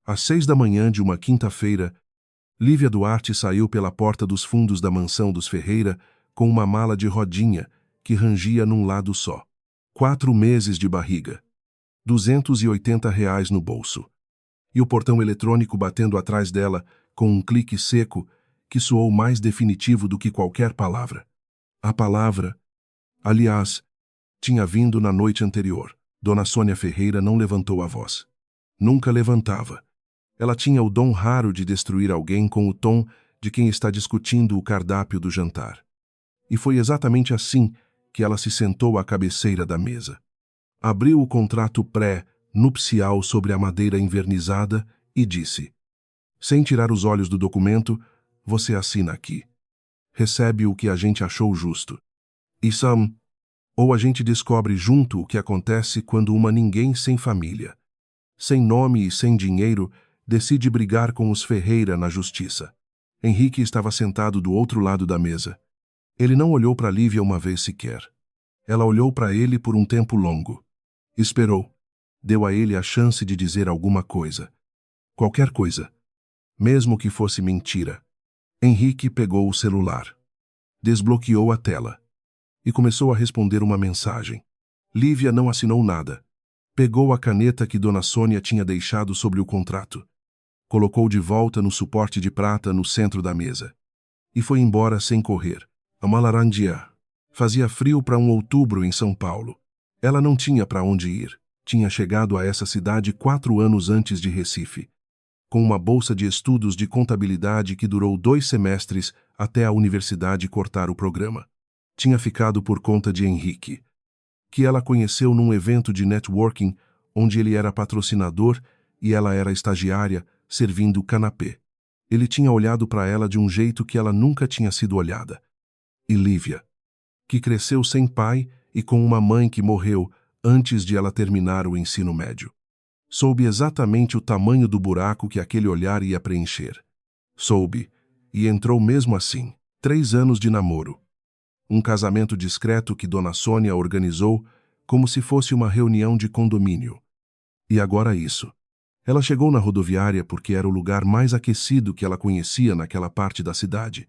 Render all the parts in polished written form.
Às 6 da manhã de uma quinta-feira, Lívia Duarte saiu pela porta dos fundos da mansão dos Ferreira com uma mala de rodinha que rangia num lado só. 4 meses de barriga. R$ 280 no bolso. E o portão eletrônico batendo atrás dela com um clique seco que soou mais definitivo do que qualquer palavra. A palavra, aliás, tinha vindo na noite anterior. Dona Sônia Ferreira não levantou a voz. Nunca levantava. Ela tinha o dom raro de destruir alguém com o tom de quem está discutindo o cardápio do jantar. E foi exatamente assim que ela se sentou à cabeceira da mesa. Abriu o contrato pré-nupcial sobre a madeira envernizada e disse: sem tirar os olhos do documento, você assina aqui. Recebe o que a gente achou justo. Ou a gente descobre junto o que acontece quando uma ninguém sem família, sem nome e sem dinheiro, decide brigar com os Ferreira na justiça. Henrique estava sentado do outro lado da mesa. Ele não olhou para Lívia uma vez sequer. Ela olhou para ele por um tempo longo. Esperou. Deu a ele a chance de dizer alguma coisa. Qualquer coisa. Mesmo que fosse mentira. Henrique pegou o celular. Desbloqueou a tela. E começou a responder uma mensagem. Lívia não assinou nada. Pegou a caneta que Dona Sônia tinha deixado sobre o contrato. Colocou de volta no suporte de prata no centro da mesa. E foi embora sem correr. A Malarandia. Fazia frio para um outubro em São Paulo. Ela não tinha para onde ir. Tinha chegado a essa cidade 4 anos antes de Recife, com uma bolsa de estudos de contabilidade que durou 2 semestres até a universidade cortar o programa. Tinha ficado por conta de Henrique, que ela conheceu num evento de networking onde ele era patrocinador e ela era estagiária, servindo canapé. Ele tinha olhado para ela de um jeito que ela nunca tinha sido olhada. E Lívia, que cresceu sem pai e com uma mãe que morreu antes de ela terminar o ensino médio. Soube exatamente o tamanho do buraco que aquele olhar ia preencher. Soube, e entrou mesmo assim. 3 anos de namoro. Um casamento discreto que Dona Sônia organizou como se fosse uma reunião de condomínio. E agora isso. Ela chegou na rodoviária porque era o lugar mais aquecido que ela conhecia naquela parte da cidade.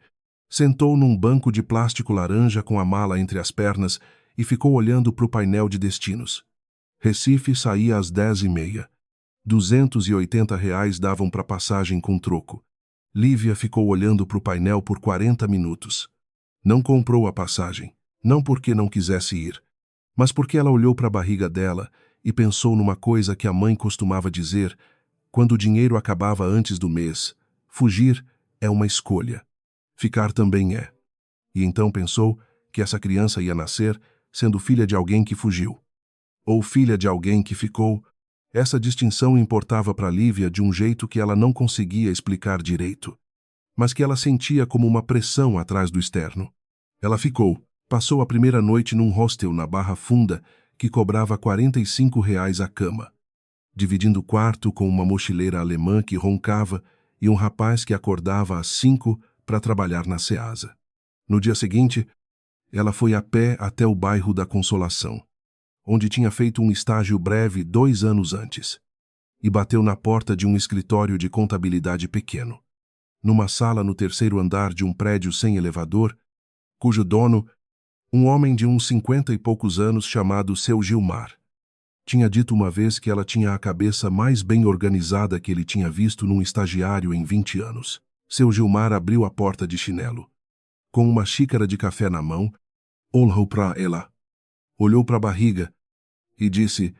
Sentou num banco de plástico laranja com a mala entre as pernas e ficou olhando para o painel de destinos. Recife saía às 10h30. R$ 280 davam para passagem com troco. Lívia ficou olhando para o painel por 40 minutos. Não comprou a passagem, não porque não quisesse ir, mas porque ela olhou para a barriga dela e pensou numa coisa que a mãe costumava dizer quando o dinheiro acabava antes do mês: fugir é uma escolha. Ficar também é. E então pensou que essa criança ia nascer sendo filha de alguém que fugiu. Ou filha de alguém que ficou. Essa distinção importava para Lívia de um jeito que ela não conseguia explicar direito, mas que ela sentia como uma pressão atrás do externo. Ela ficou. Passou a primeira noite num hostel na Barra Funda que cobrava R$ 45 a cama, dividindo o quarto com uma mochileira alemã que roncava e um rapaz que acordava às 5 para trabalhar na Ceasa. No dia seguinte, ela foi a pé até o bairro da Consolação, onde tinha feito um estágio breve 2 anos antes, e bateu na porta de um escritório de contabilidade pequeno, numa sala no 3º andar de um prédio sem elevador, cujo dono, um homem de uns 50 e poucos anos chamado Seu Gilmar, tinha dito uma vez que ela tinha a cabeça mais bem organizada que ele tinha visto num estagiário em 20 anos. Seu Gilmar abriu a porta de chinelo, com uma xícara de café na mão, olhou para ela, olhou para a barriga e disse: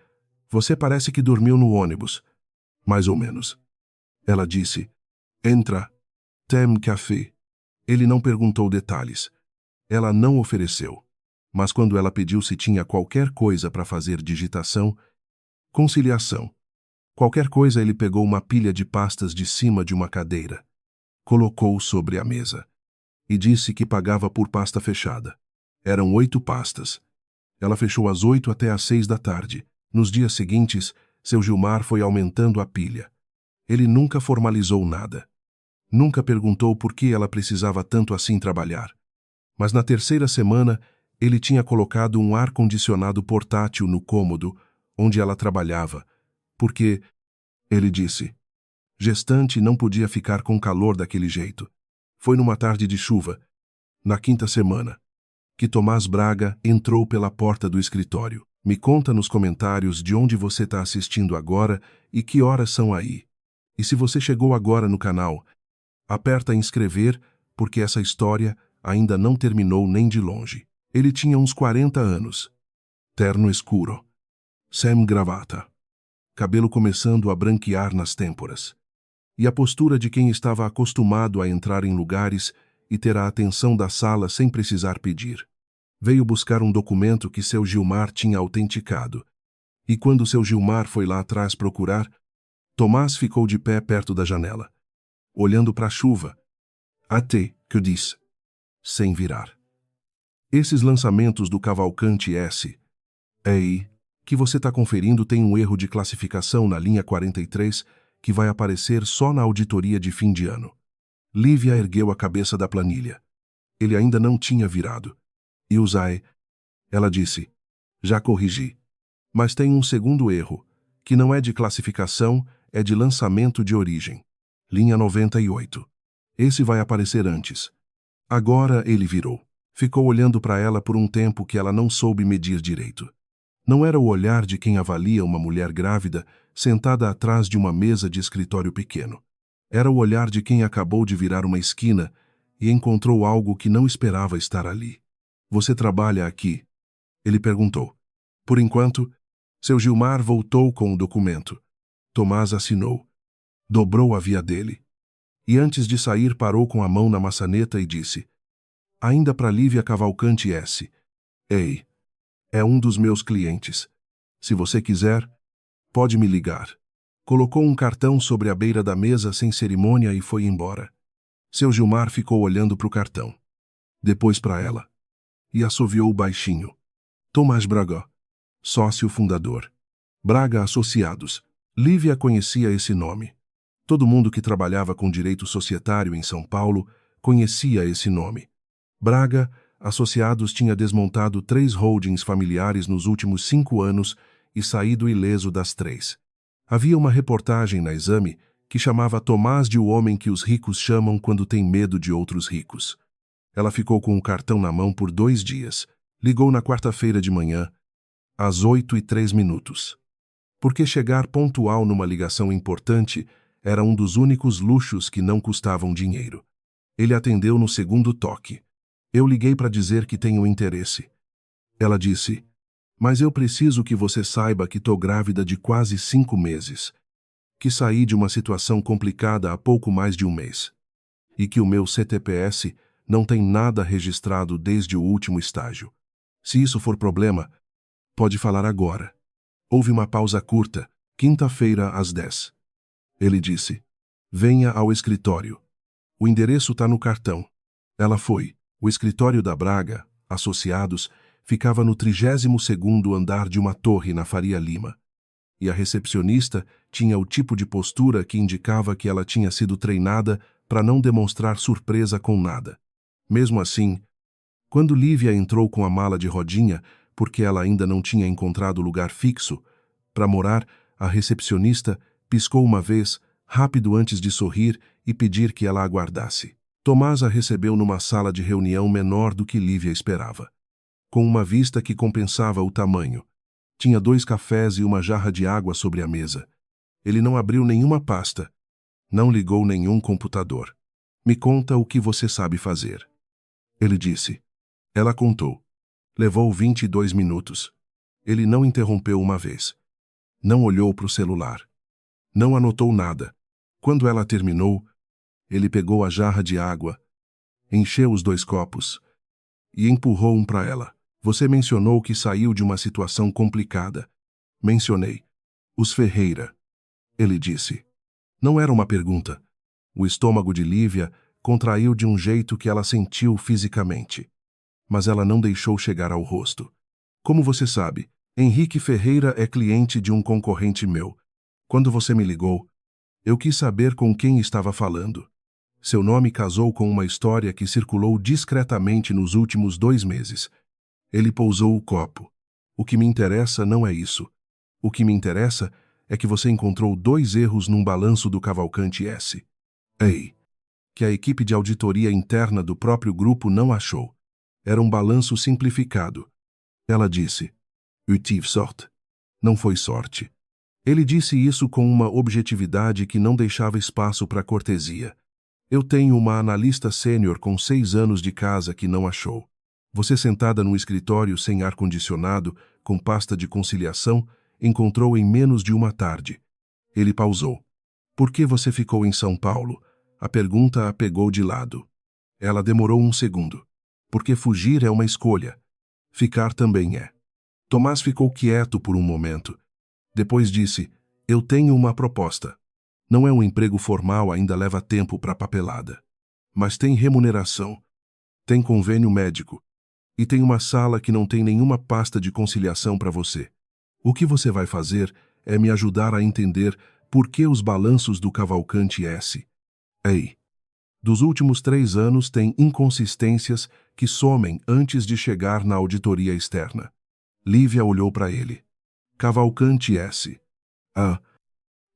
você parece que dormiu no ônibus. Mais ou menos. Ela disse: entra, tem café. Ele não perguntou detalhes. Ela não ofereceu. Mas quando ela pediu se tinha qualquer coisa para fazer digitação, conciliação, qualquer coisa, ele pegou uma pilha de pastas de cima de uma cadeira, colocou sobre a mesa e disse que pagava por pasta fechada. Eram 8 pastas. Ela fechou às 8 até às 6 da tarde. Nos dias seguintes, Seu Gilmar foi aumentando a pilha. Ele nunca formalizou nada. Nunca perguntou por que ela precisava tanto assim trabalhar. Mas na 3ª semana, ele tinha colocado um ar-condicionado portátil no cômodo onde ela trabalhava, porque, ele disse, Gestante não podia ficar com calor daquele jeito. Foi numa tarde de chuva, na quinta semana, que Tomás Braga entrou pela porta do escritório. Me conta nos comentários de onde você está assistindo agora e que horas são aí. E se você chegou agora no canal, aperta em inscrever, porque essa história ainda não terminou nem de longe. Ele tinha uns 40 anos. Terno escuro. Sem gravata. Cabelo começando a branquear nas têmporas. E a postura de quem estava acostumado a entrar em lugares e ter a atenção da sala sem precisar pedir. Veio buscar um documento que seu Gilmar tinha autenticado. E quando seu Gilmar foi lá atrás procurar, Tomás ficou de pé perto da janela, olhando para a chuva. Até que disse, sem virar. Esses lançamentos do Cavalcante S. Ei, que você está conferindo tem um erro de classificação na linha 43 que vai aparecer só na auditoria de fim de ano. Lívia ergueu a cabeça da planilha. Ele ainda não tinha virado. E Usai, ela disse, já corrigi. Mas tem um segundo erro, que não é de classificação, é de lançamento de origem. Linha 98. Esse vai aparecer antes. Agora ele virou. Ficou olhando para ela por um tempo que ela não soube medir direito. Não era o olhar de quem avalia uma mulher grávida sentada atrás de uma mesa de escritório pequeno. Era o olhar de quem acabou de virar uma esquina e encontrou algo que não esperava estar ali. Você trabalha aqui? Ele perguntou. Por enquanto, seu Gilmar voltou com o documento. Tomás assinou. Dobrou a via dele. E antes de sair parou com a mão na maçaneta e disse, ainda para Lívia Cavalcante S. Ei, é um dos meus clientes. Se você quiser, pode me ligar. Colocou um cartão sobre a beira da mesa sem cerimônia e foi embora. Seu Gilmar ficou olhando para o cartão. Depois para ela. E assoviou baixinho. Tomás Braga, sócio fundador. Braga Associados. Lívia conhecia esse nome. Todo mundo que trabalhava com direito societário em São Paulo conhecia esse nome. Braga Associados tinha desmontado 3 holdings familiares nos últimos 5 anos e saído ileso das 3. Havia uma reportagem na Exame que chamava Tomás de o homem que os ricos chamam quando tem medo de outros ricos. Ela ficou com o cartão na mão por 2 dias. Ligou na quarta-feira de manhã, às 8h03. Porque chegar pontual numa ligação importante era um dos únicos luxos que não custavam dinheiro. Ele atendeu no segundo toque. Eu liguei para dizer que tenho interesse. Ela disse, mas eu preciso que você saiba que estou grávida de quase 5 meses. Que saí de uma situação complicada há pouco mais de um mês. E que o meu CTPS não tem nada registrado desde o último estágio. Se isso for problema, pode falar agora. Houve uma pausa curta, quinta-feira às 10. Ele disse, venha ao escritório. O endereço está no cartão. Ela foi. O escritório da Braga, Associados, ficava no 32º andar de uma torre na Faria Lima. E a recepcionista tinha o tipo de postura que indicava que ela tinha sido treinada para não demonstrar surpresa com nada. Mesmo assim, quando Lívia entrou com a mala de rodinha, porque ela ainda não tinha encontrado lugar fixo para morar, a recepcionista piscou uma vez, rápido antes de sorrir e pedir que ela aguardasse. Tomás a recebeu numa sala de reunião menor do que Lívia esperava. Com uma vista que compensava o tamanho. Tinha 2 cafés e uma jarra de água sobre a mesa. Ele não abriu nenhuma pasta. Não ligou nenhum computador. Me conta o que você sabe fazer. Ele disse. Ela contou. Levou 22 minutos. Ele não interrompeu uma vez. Não olhou para o celular. Não anotou nada. Quando ela terminou, ele pegou a jarra de água, encheu os 2 copos e empurrou um para ela. Você mencionou que saiu de uma situação complicada. Mencionei. Os Ferreira. Ele disse. Não era uma pergunta. O estômago de Lívia contraiu de um jeito que ela sentiu fisicamente. Mas ela não deixou chegar ao rosto. Como você sabe, Henrique Ferreira é cliente de um concorrente meu. Quando você me ligou, eu quis saber com quem estava falando. Seu nome casou com uma história que circulou discretamente nos últimos 2 meses. Ele pousou o copo. O que me interessa não é isso. O que me interessa é que você encontrou 2 erros num balanço do Cavalcante S. Ei, que a equipe de auditoria interna do próprio grupo não achou. Era um balanço simplificado. Ela disse: "Eu tive sorte." Não foi sorte. Ele disse isso com uma objetividade que não deixava espaço para cortesia. Eu tenho uma analista sênior com 6 anos de casa que não achou. Você sentada no escritório sem ar-condicionado, com pasta de conciliação, encontrou em menos de uma tarde. Ele pausou. Por que você ficou em São Paulo? A pergunta a pegou de lado. Ela demorou um segundo. Porque fugir é uma escolha. Ficar também é. Tomás ficou quieto por um momento. Depois disse: "Eu tenho uma proposta. Não é um emprego formal, ainda leva tempo para papelada. Mas tem remuneração, tem convênio médico e tem uma sala que não tem nenhuma pasta de conciliação para você. O que você vai fazer é me ajudar a entender por que os balanços do Cavalcante S. Ei, dos últimos 3 anos tem inconsistências que somem antes de chegar na auditoria externa." Lívia olhou para ele. Cavalcante S. Ah,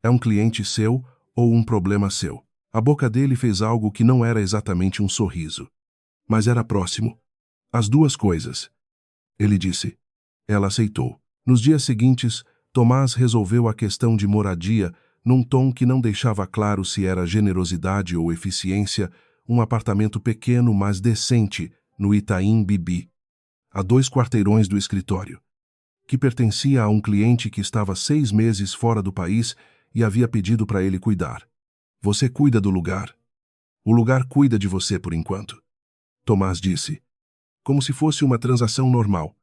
é um cliente seu ou um problema seu? A boca dele fez algo que não era exatamente um sorriso. Mas era próximo. As 2 coisas. Ele disse. Ela aceitou. Nos dias seguintes, Tomás resolveu a questão de moradia num tom que não deixava claro se era generosidade ou eficiência, um apartamento pequeno, mas decente, no Itaim Bibi, a 2 quarteirões do escritório, que pertencia a um cliente que estava 6 meses fora do país e havia pedido para ele cuidar. Você cuida do lugar. O lugar cuida de você por enquanto. Tomás disse. Como se fosse uma transação normal.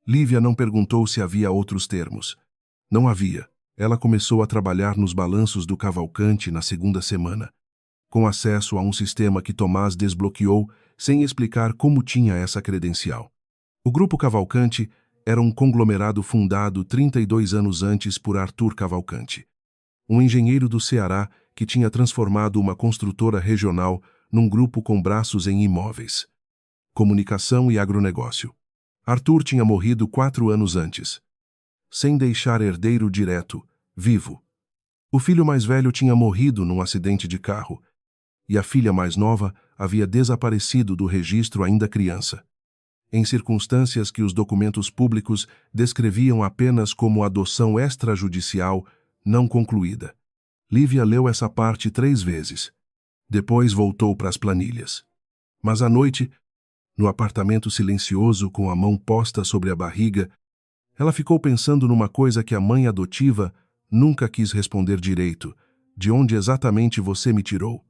Lívia não perguntou se havia outros termos. Não havia. Ela começou a trabalhar nos balanços do Cavalcante na 2ª semana, com acesso a um sistema que Tomás desbloqueou sem explicar como tinha essa credencial. O Grupo Cavalcante era um conglomerado fundado 32 anos antes por Arthur Cavalcante, um engenheiro do Ceará que tinha transformado uma construtora regional num grupo com braços em imóveis, comunicação e agronegócio. Arthur tinha morrido 4 anos antes, sem deixar herdeiro direto, vivo. O filho mais velho tinha morrido num acidente de carro, e a filha mais nova havia desaparecido do registro ainda criança, em circunstâncias que os documentos públicos descreviam apenas como adoção extrajudicial não concluída. Lívia leu essa parte 3 vezes. Depois voltou para as planilhas. Mas à noite, no apartamento silencioso com a mão posta sobre a barriga, ela ficou pensando numa coisa que a mãe adotiva nunca quis responder direito: de onde exatamente você me tirou?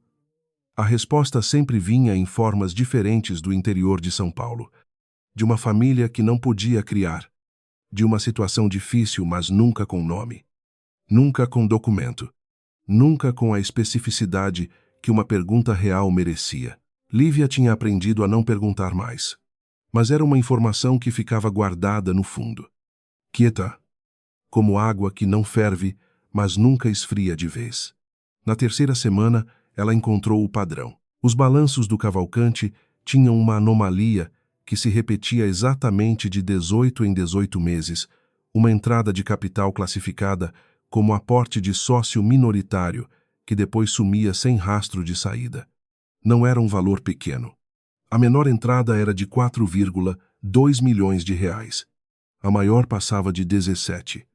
A resposta sempre vinha em formas diferentes do interior de São Paulo. De uma família que não podia criar. De uma situação difícil, mas nunca com nome. Nunca com documento. Nunca com a especificidade que uma pergunta real merecia. Lívia tinha aprendido a não perguntar mais. Mas era uma informação que ficava guardada no fundo. Quieta. Como água que não ferve, mas nunca esfria de vez. Na 3ª semana, ela encontrou o padrão. Os balanços do Cavalcante tinham uma anomalia que se repetia exatamente de 18 em 18 meses, uma entrada de capital classificada como aporte de sócio minoritário, que depois sumia sem rastro de saída. Não era um valor pequeno. A menor entrada era de 4,2 milhões de reais. A maior passava de 17.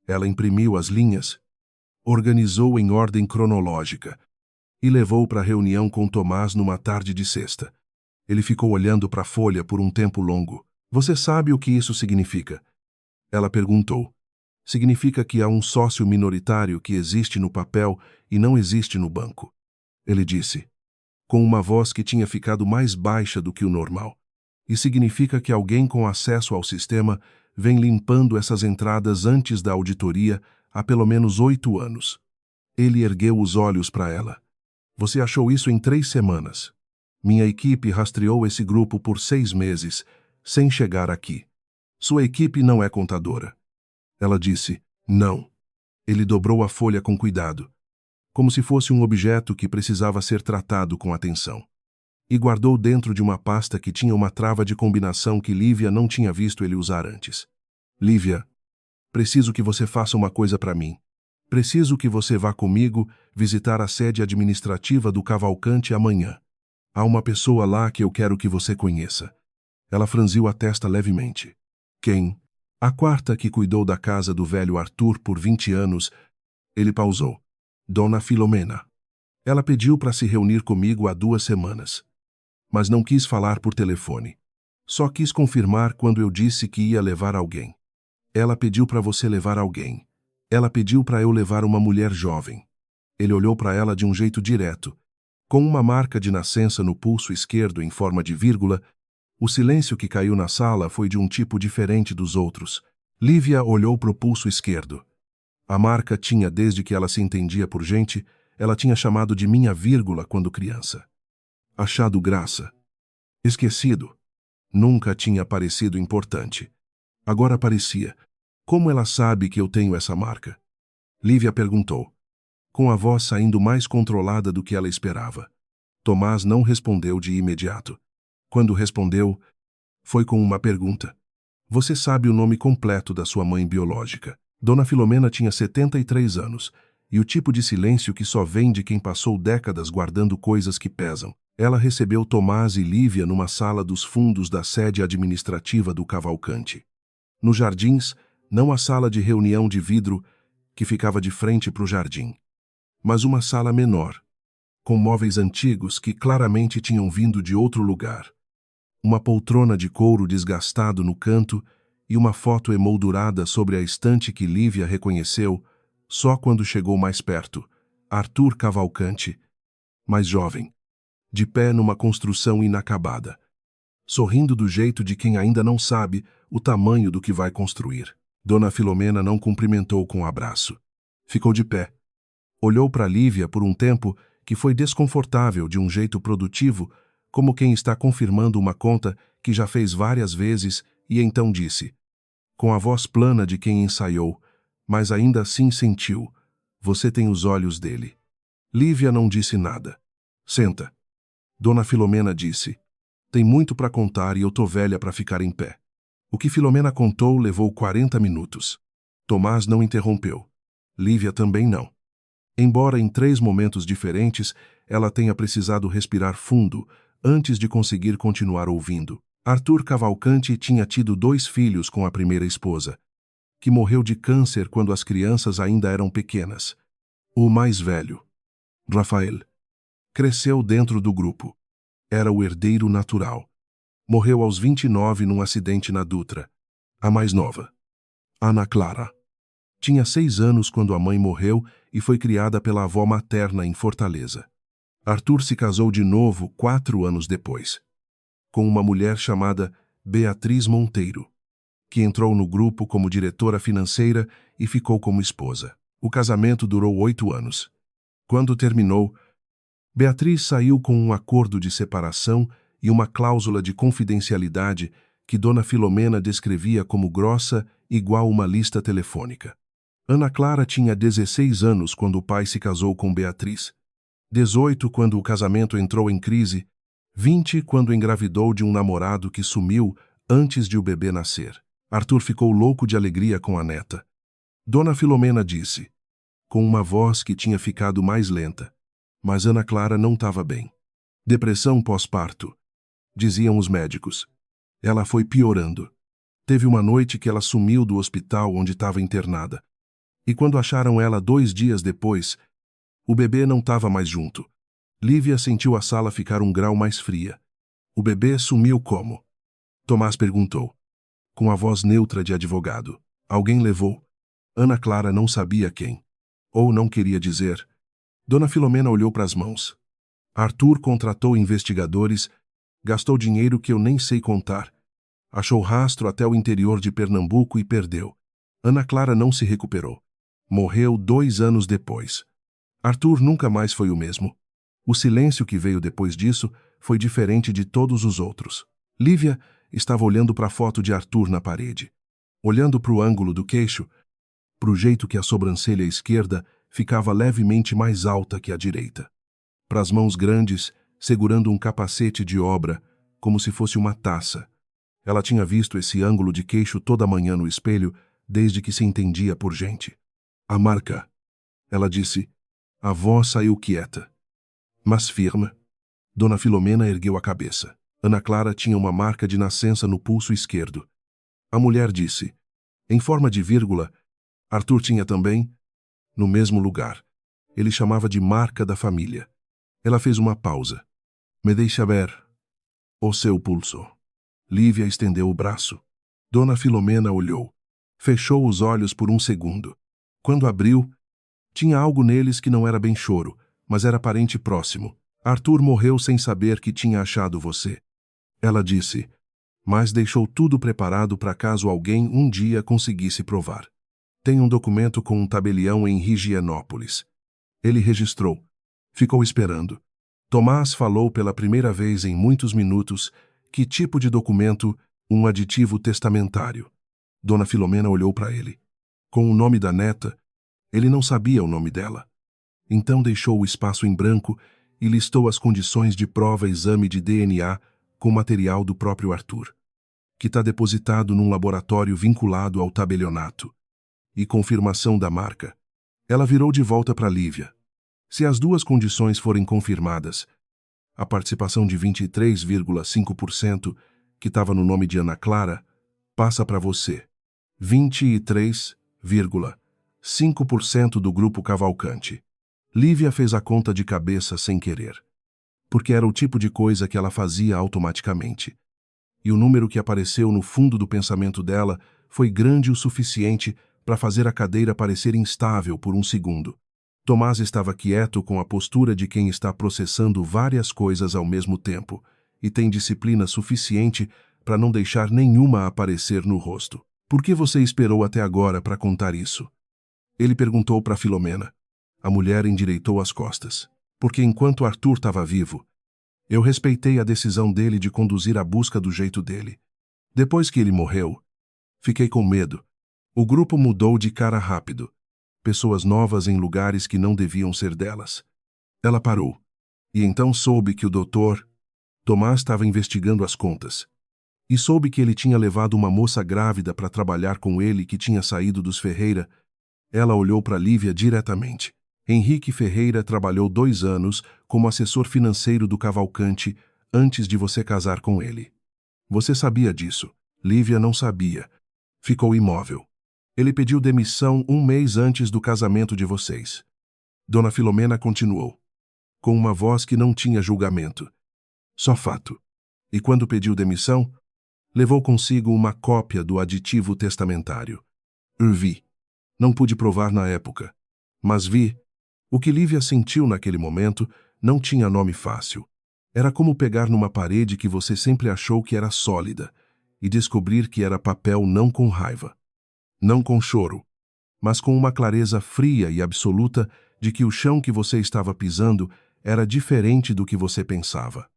Ela imprimiu as linhas, organizou em ordem cronológica e levou para a reunião com Tomás numa tarde de sexta. Ele ficou olhando para a folha por um tempo longo. Você sabe o que isso significa? Ela perguntou. Significa que há um sócio minoritário que existe no papel e não existe no banco. Ele disse, com uma voz que tinha ficado mais baixa do que o normal. E significa que alguém com acesso ao sistema vem limpando essas entradas antes da auditoria há pelo menos 8 anos. Ele ergueu os olhos para ela. Você achou isso em 3 semanas. Minha equipe rastreou esse grupo por 6 meses, sem chegar aqui. Sua equipe não é contadora. Ela disse, não. Ele dobrou a folha com cuidado, como se fosse um objeto que precisava ser tratado com atenção. E guardou dentro de uma pasta que tinha uma trava de combinação que Lívia não tinha visto ele usar antes. Lívia, preciso que você faça uma coisa para mim. Preciso que você vá comigo visitar a sede administrativa do Cavalcante amanhã. Há uma pessoa lá que eu quero que você conheça. Ela franziu a testa levemente. Quem? A quarta que cuidou da casa do velho Arthur por 20 anos. Ele pausou. Dona Filomena. Ela pediu para se reunir comigo há 2 semanas. Mas não quis falar por telefone. Só quis confirmar quando eu disse que ia levar alguém. Ela pediu para você levar alguém. Ela pediu para eu levar uma mulher jovem. Ele olhou para ela de um jeito direto. Com uma marca de nascença no pulso esquerdo em forma de vírgula, o silêncio que caiu na sala foi de um tipo diferente dos outros. Lívia olhou para o pulso esquerdo. A marca tinha, desde que ela se entendia por gente, ela tinha chamado de minha vírgula quando criança. Achado graça. Esquecido. Nunca tinha parecido importante. Agora parecia. Como ela sabe que eu tenho essa marca? Lívia perguntou, com a voz saindo mais controlada do que ela esperava. Tomás não respondeu de imediato. Quando respondeu, foi com uma pergunta. Você sabe o nome completo da sua mãe biológica? Dona Filomena tinha 73 anos, e o tipo de silêncio que só vem de quem passou décadas guardando coisas que pesam. Ela recebeu Tomás e Lívia numa sala dos fundos da sede administrativa do Cavalcante. Nos jardins, não a sala de reunião de vidro que ficava de frente para o jardim, mas uma sala menor, com móveis antigos que claramente tinham vindo de outro lugar. Uma poltrona de couro desgastado no canto e uma foto emoldurada sobre a estante que Lívia reconheceu só quando chegou mais perto. Arthur Cavalcante, mais jovem, de pé numa construção inacabada, sorrindo do jeito de quem ainda não sabe o tamanho do que vai construir. Dona Filomena não cumprimentou com um abraço. Ficou de pé. Olhou para Lívia por um tempo que foi desconfortável de um jeito produtivo, como quem está confirmando uma conta que já fez várias vezes, e então disse, com a voz plana de quem ensaiou, mas ainda assim sentiu, você tem os olhos dele. Lívia não disse nada. Senta. Dona Filomena disse, tem muito para contar e eu tô velha para ficar em pé. O que Filomena contou levou 40 minutos. Tomás não interrompeu. Lívia também não. Embora em 3 momentos diferentes ela tenha precisado respirar fundo antes de conseguir continuar ouvindo. Arthur Cavalcante tinha tido 2 filhos com a primeira esposa, que morreu de câncer quando as crianças ainda eram pequenas. O mais velho, Rafael, cresceu dentro do grupo. Era o herdeiro natural. Morreu aos 29 num acidente na Dutra. A mais nova, Ana Clara, tinha 6 anos quando a mãe morreu e foi criada pela avó materna em Fortaleza. Arthur se casou de novo 4 anos depois, com uma mulher chamada Beatriz Monteiro, que entrou no grupo como diretora financeira e ficou como esposa. O casamento durou 8 anos. Quando terminou, Beatriz saiu com um acordo de separação e uma cláusula de confidencialidade que Dona Filomena descrevia como grossa, igual uma lista telefônica. Ana Clara tinha 16 anos quando o pai se casou com Beatriz, 18 quando o casamento entrou em crise, 20 quando engravidou de um namorado que sumiu antes de o bebê nascer. Arthur ficou louco de alegria com a neta. Dona Filomena disse, com uma voz que tinha ficado mais lenta, mas Ana Clara não estava bem. Depressão pós-parto, diziam os médicos. Ela foi piorando. Teve uma noite que ela sumiu do hospital onde estava internada. E quando acharam ela 2 dias depois, o bebê não estava mais junto. Lívia sentiu a sala ficar um grau mais fria. O bebê sumiu como? Tomás perguntou, com a voz neutra de advogado. Alguém levou. Ana Clara não sabia quem. Ou não queria dizer. Dona Filomena olhou para as mãos. Arthur contratou investigadores, gastou dinheiro que eu nem sei contar. Achou rastro até o interior de Pernambuco e perdeu. Ana Clara não se recuperou. Morreu 2 anos depois. Arthur nunca mais foi o mesmo. O silêncio que veio depois disso foi diferente de todos os outros. Lívia estava olhando para a foto de Arthur na parede. Olhando para o ângulo do queixo, para o jeito que a sobrancelha esquerda ficava levemente mais alta que a direita. Para as mãos grandes, segurando um capacete de obra, como se fosse uma taça. Ela tinha visto esse ângulo de queixo toda manhã no espelho, desde que se entendia por gente. A marca, Ela disse. A voz saiu quieta, mas firme. Dona Filomena ergueu a cabeça. Ana Clara tinha uma marca de nascença no pulso esquerdo. A mulher disse, em forma de vírgula, Arthur tinha também, no mesmo lugar. Ele chamava de marca da família. Ela fez uma pausa. Me deixa ver o seu pulso. Lívia estendeu o braço. Dona Filomena olhou. Fechou os olhos por um segundo. Quando abriu, tinha algo neles que não era bem choro, mas era parente próximo. Arthur morreu sem saber que tinha achado você. Ela disse, mas deixou tudo preparado para caso alguém um dia conseguisse provar. Tem um documento com um tabelião em Higienópolis. Ele registrou. Ficou esperando. Tomás falou pela primeira vez em muitos minutos que tipo de documento, um aditivo testamentário. Dona Filomena olhou para ele. Com o nome da neta, ele não sabia o nome dela. Então deixou o espaço em branco e listou as condições de prova-exame de DNA com material do próprio Arthur, que está depositado num laboratório vinculado ao tabelionato. E confirmação da marca. Ela virou de volta para Lívia. Se as duas condições forem confirmadas, a participação de 23,5%, que estava no nome de Ana Clara, passa para você. 23,5% do grupo Cavalcante. Lívia fez a conta de cabeça sem querer, porque era o tipo de coisa que ela fazia automaticamente. E o número que apareceu no fundo do pensamento dela foi grande o suficiente para fazer a cadeira parecer instável por um segundo. Tomás estava quieto com a postura de quem está processando várias coisas ao mesmo tempo e tem disciplina suficiente para não deixar nenhuma aparecer no rosto. Por que você esperou até agora para contar isso? Ele perguntou para Filomena. A mulher endireitou as costas. Porque enquanto Arthur estava vivo, eu respeitei a decisão dele de conduzir a busca do jeito dele. Depois que ele morreu, fiquei com medo. O grupo mudou de cara rápido. Pessoas novas em lugares que não deviam ser delas. Ela parou. E então soube que o doutor Tomás estava investigando as contas. E soube que ele tinha levado uma moça grávida para trabalhar com ele que tinha saído dos Ferreira. Ela olhou para Lívia diretamente. Henrique Ferreira trabalhou 2 anos como assessor financeiro do Cavalcante antes de você casar com ele. Você sabia disso. Lívia não sabia. Ficou imóvel. Ele pediu demissão 1 mês antes do casamento de vocês. Dona Filomena continuou, com uma voz que não tinha julgamento. Só fato. E quando pediu demissão, levou consigo uma cópia do aditivo testamentário. Eu vi. Não pude provar na época, mas vi. O que Lívia sentiu naquele momento não tinha nome fácil. Era como pegar numa parede que você sempre achou que era sólida e descobrir que era papel não com raiva, não com choro, mas com uma clareza fria e absoluta de que o chão que você estava pisando era diferente do que você pensava,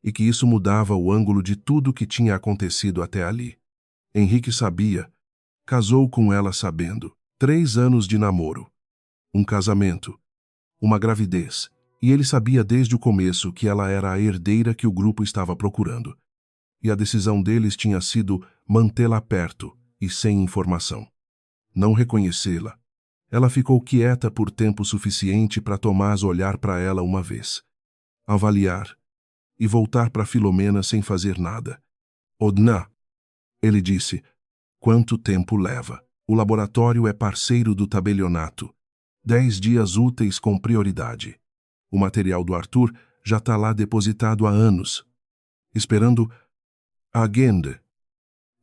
e que isso mudava o ângulo de tudo que tinha acontecido até ali. Henrique sabia, casou com ela sabendo. 3 anos de namoro, um casamento, uma gravidez, e ele sabia desde o começo que ela era a herdeira que o grupo estava procurando. E a decisão deles tinha sido mantê-la perto e sem informação. Não reconhecê-la. Ela ficou quieta por tempo suficiente para Tomás olhar para ela uma vez, avaliar e voltar para Filomena sem fazer nada. Odna, ele disse, quanto tempo leva? O laboratório é parceiro do tabelionato. 10 dias úteis com prioridade. O material do Arthur já está lá depositado há anos, esperando a agenda.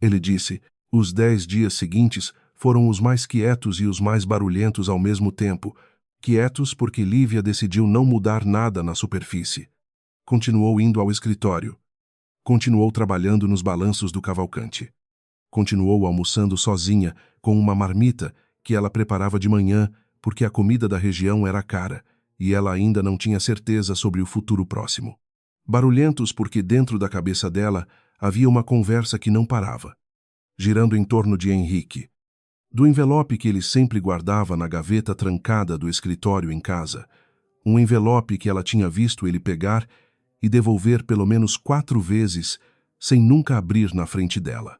Ele disse, os 10 dias seguintes foram os mais quietos e os mais barulhentos ao mesmo tempo. Quietos porque Lívia decidiu não mudar nada na superfície. Continuou indo ao escritório. Continuou trabalhando nos balanços do Cavalcante. Continuou almoçando sozinha, com uma marmita que ela preparava de manhã, porque a comida da região era cara, e ela ainda não tinha certeza sobre o futuro próximo. Barulhentos porque dentro da cabeça dela havia uma conversa que não parava, girando em torno de Henrique, do envelope que ele sempre guardava na gaveta trancada do escritório em casa, um envelope que ela tinha visto ele pegar e devolver pelo menos 4 vezes, sem nunca abrir na frente dela.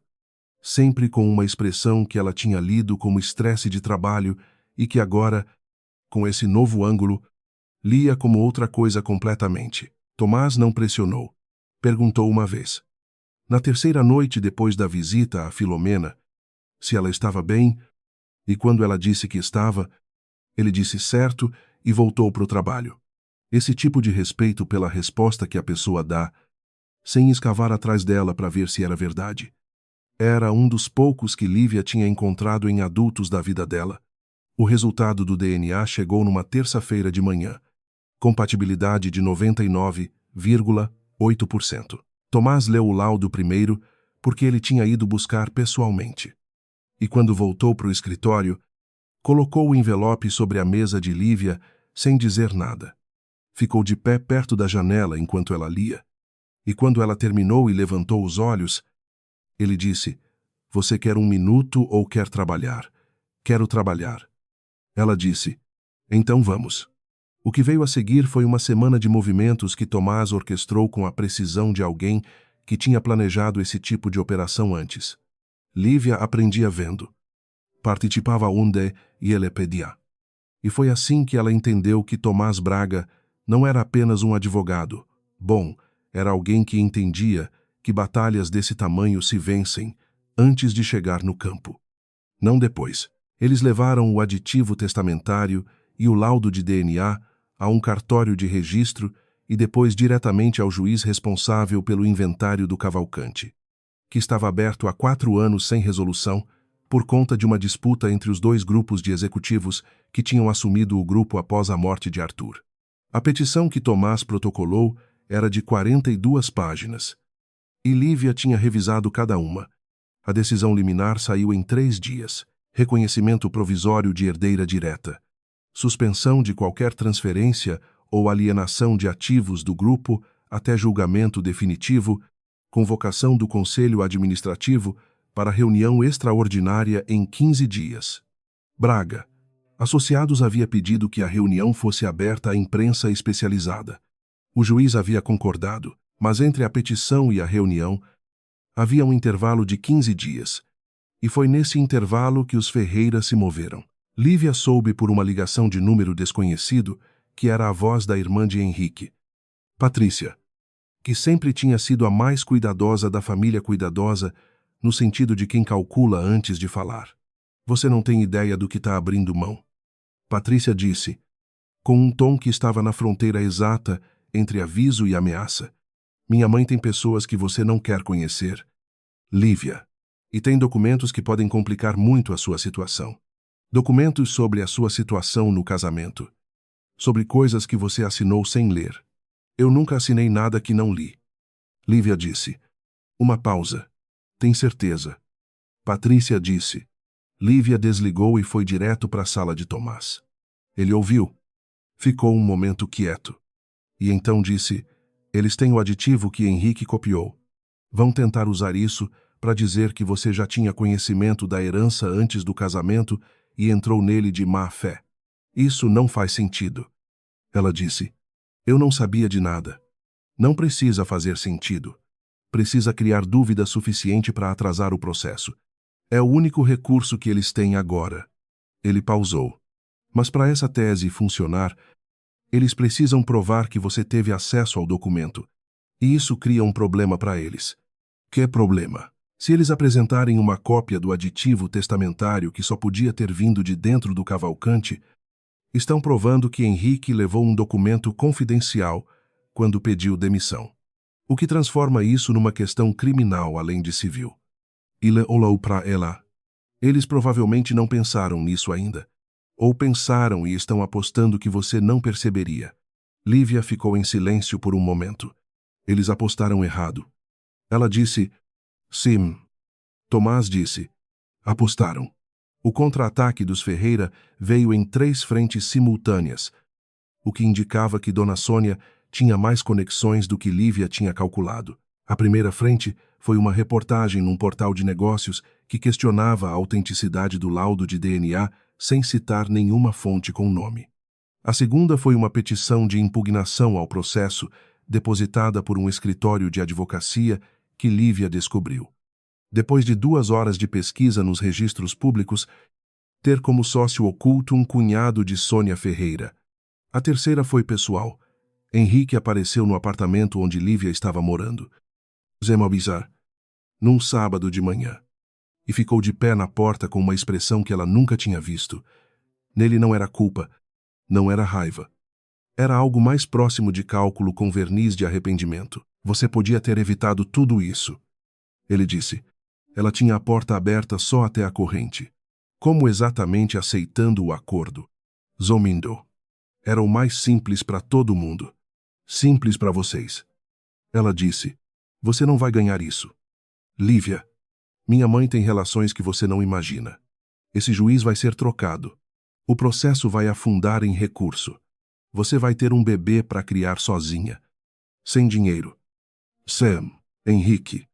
Sempre com uma expressão que ela tinha lido como estresse de trabalho e que agora Com esse novo ângulo, lia como outra coisa completamente. Tomás não pressionou. Perguntou uma vez. Na terceira noite depois da visita a Filomena, se ela estava bem, e quando ela disse que estava, ele disse certo e voltou para o trabalho. Esse tipo de respeito pela resposta que a pessoa dá, sem escavar atrás dela para ver se era verdade. Era um dos poucos que Lívia tinha encontrado em adultos da vida dela. O resultado do DNA chegou numa terça-feira de manhã. Compatibilidade de 99,8%. Tomás leu o laudo primeiro porque ele tinha ido buscar pessoalmente. E quando voltou para o escritório, colocou o envelope sobre a mesa de Lívia sem dizer nada. Ficou de pé perto da janela enquanto ela lia. E quando ela terminou e levantou os olhos, ele disse: "Você quer um minuto ou quer trabalhar?" "Quero trabalhar." Ela disse: "Então vamos." O que veio a seguir foi uma semana de movimentos que Tomás orquestrou com a precisão de alguém que tinha planejado esse tipo de operação antes. Lívia aprendia vendo. Participava onde e ele pedia. E foi assim que ela entendeu que Tomás Braga não era apenas um advogado. Bom, era alguém que entendia que batalhas desse tamanho se vencem antes de chegar no campo. Não depois. Eles levaram o aditivo testamentário e o laudo de DNA a um cartório de registro e depois diretamente ao juiz responsável pelo inventário do Cavalcante, que estava aberto há 4 anos sem resolução por conta de uma disputa entre os dois grupos de executivos que tinham assumido o grupo após a morte de Arthur. A petição que Tomás protocolou era de 42 páginas, e Lívia tinha revisado cada uma. A decisão liminar saiu em 3 dias. Reconhecimento provisório de herdeira direta. Suspensão de qualquer transferência ou alienação de ativos do grupo até julgamento definitivo, convocação do Conselho Administrativo para reunião extraordinária em 15 dias. Braga. Associados havia pedido que a reunião fosse aberta à imprensa especializada. O juiz havia concordado, mas entre a petição e a reunião havia um intervalo de 15 dias, e foi nesse intervalo que os Ferreira se moveram. Lívia soube por uma ligação de número desconhecido que era a voz da irmã de Henrique, Patrícia, que sempre tinha sido a mais cuidadosa da família cuidadosa, no sentido de quem calcula antes de falar. "Você não tem ideia do que está abrindo mão." Patrícia disse, com um tom que estava na fronteira exata entre aviso e ameaça. "Minha mãe tem pessoas que você não quer conhecer, Lívia, e tem documentos que podem complicar muito a sua situação. Documentos sobre a sua situação no casamento. Sobre coisas que você assinou sem ler. Eu nunca assinei nada que não li." Lívia disse. Uma pausa. "Tem certeza?" Patrícia disse. Lívia desligou e foi direto para a sala de Tomás. Ele ouviu. Ficou um momento quieto. E então disse: "Eles têm o aditivo que Henrique copiou. Vão tentar usar isso para dizer que você já tinha conhecimento da herança antes do casamento e entrou nele de má fé. Isso não faz sentido." Ela disse: "Eu não sabia de nada." "Não precisa fazer sentido. Precisa criar dúvida suficiente para atrasar o processo. É o único recurso que eles têm agora." Ele pausou. "Mas para essa tese funcionar, eles precisam provar que você teve acesso ao documento. E isso cria um problema para eles." "Que problema?" "Se eles apresentarem uma cópia do aditivo testamentário que só podia ter vindo de dentro do Cavalcante, estão provando que Henrique levou um documento confidencial quando pediu demissão. O que transforma isso numa questão criminal além de civil." Ele olhou para ela. "Eles provavelmente não pensaram nisso ainda. Ou pensaram e estão apostando que você não perceberia." Lívia ficou em silêncio por um momento. "Eles apostaram errado." Ela disse: "Sim." Tomás disse: "Apostaram." O contra-ataque dos Ferreira veio em 3 frentes simultâneas, o que indicava que Dona Sônia tinha mais conexões do que Lívia tinha calculado. A primeira frente foi uma reportagem num portal de negócios que questionava a autenticidade do laudo de DNA sem citar nenhuma fonte com nome. A segunda foi uma petição de impugnação ao processo, depositada por um escritório de advocacia que Lívia descobriu. Depois de 2 horas de pesquisa nos registros públicos, Ter como sócio oculto um cunhado de Sônia Ferreira. A terceira foi pessoal. Henrique apareceu no apartamento onde Lívia estava morando. Zemobizar. Num sábado de manhã. E ficou de pé na porta com uma expressão que ela nunca tinha visto. Nele não era culpa, não era raiva. Era algo mais próximo de cálculo com verniz de arrependimento. Você podia ter evitado tudo isso. Ele disse. Ela tinha a porta aberta só até a corrente. Como exatamente aceitando o acordo? Zomindo. Era o mais simples para todo mundo. Simples para vocês. Ela disse. Você não vai ganhar isso. Lívia. Minha mãe tem relações que você não imagina. Esse juiz vai ser trocado. O processo vai afundar em recurso. Você vai ter um bebê para criar sozinha. Sem dinheiro. Sam. Henrique.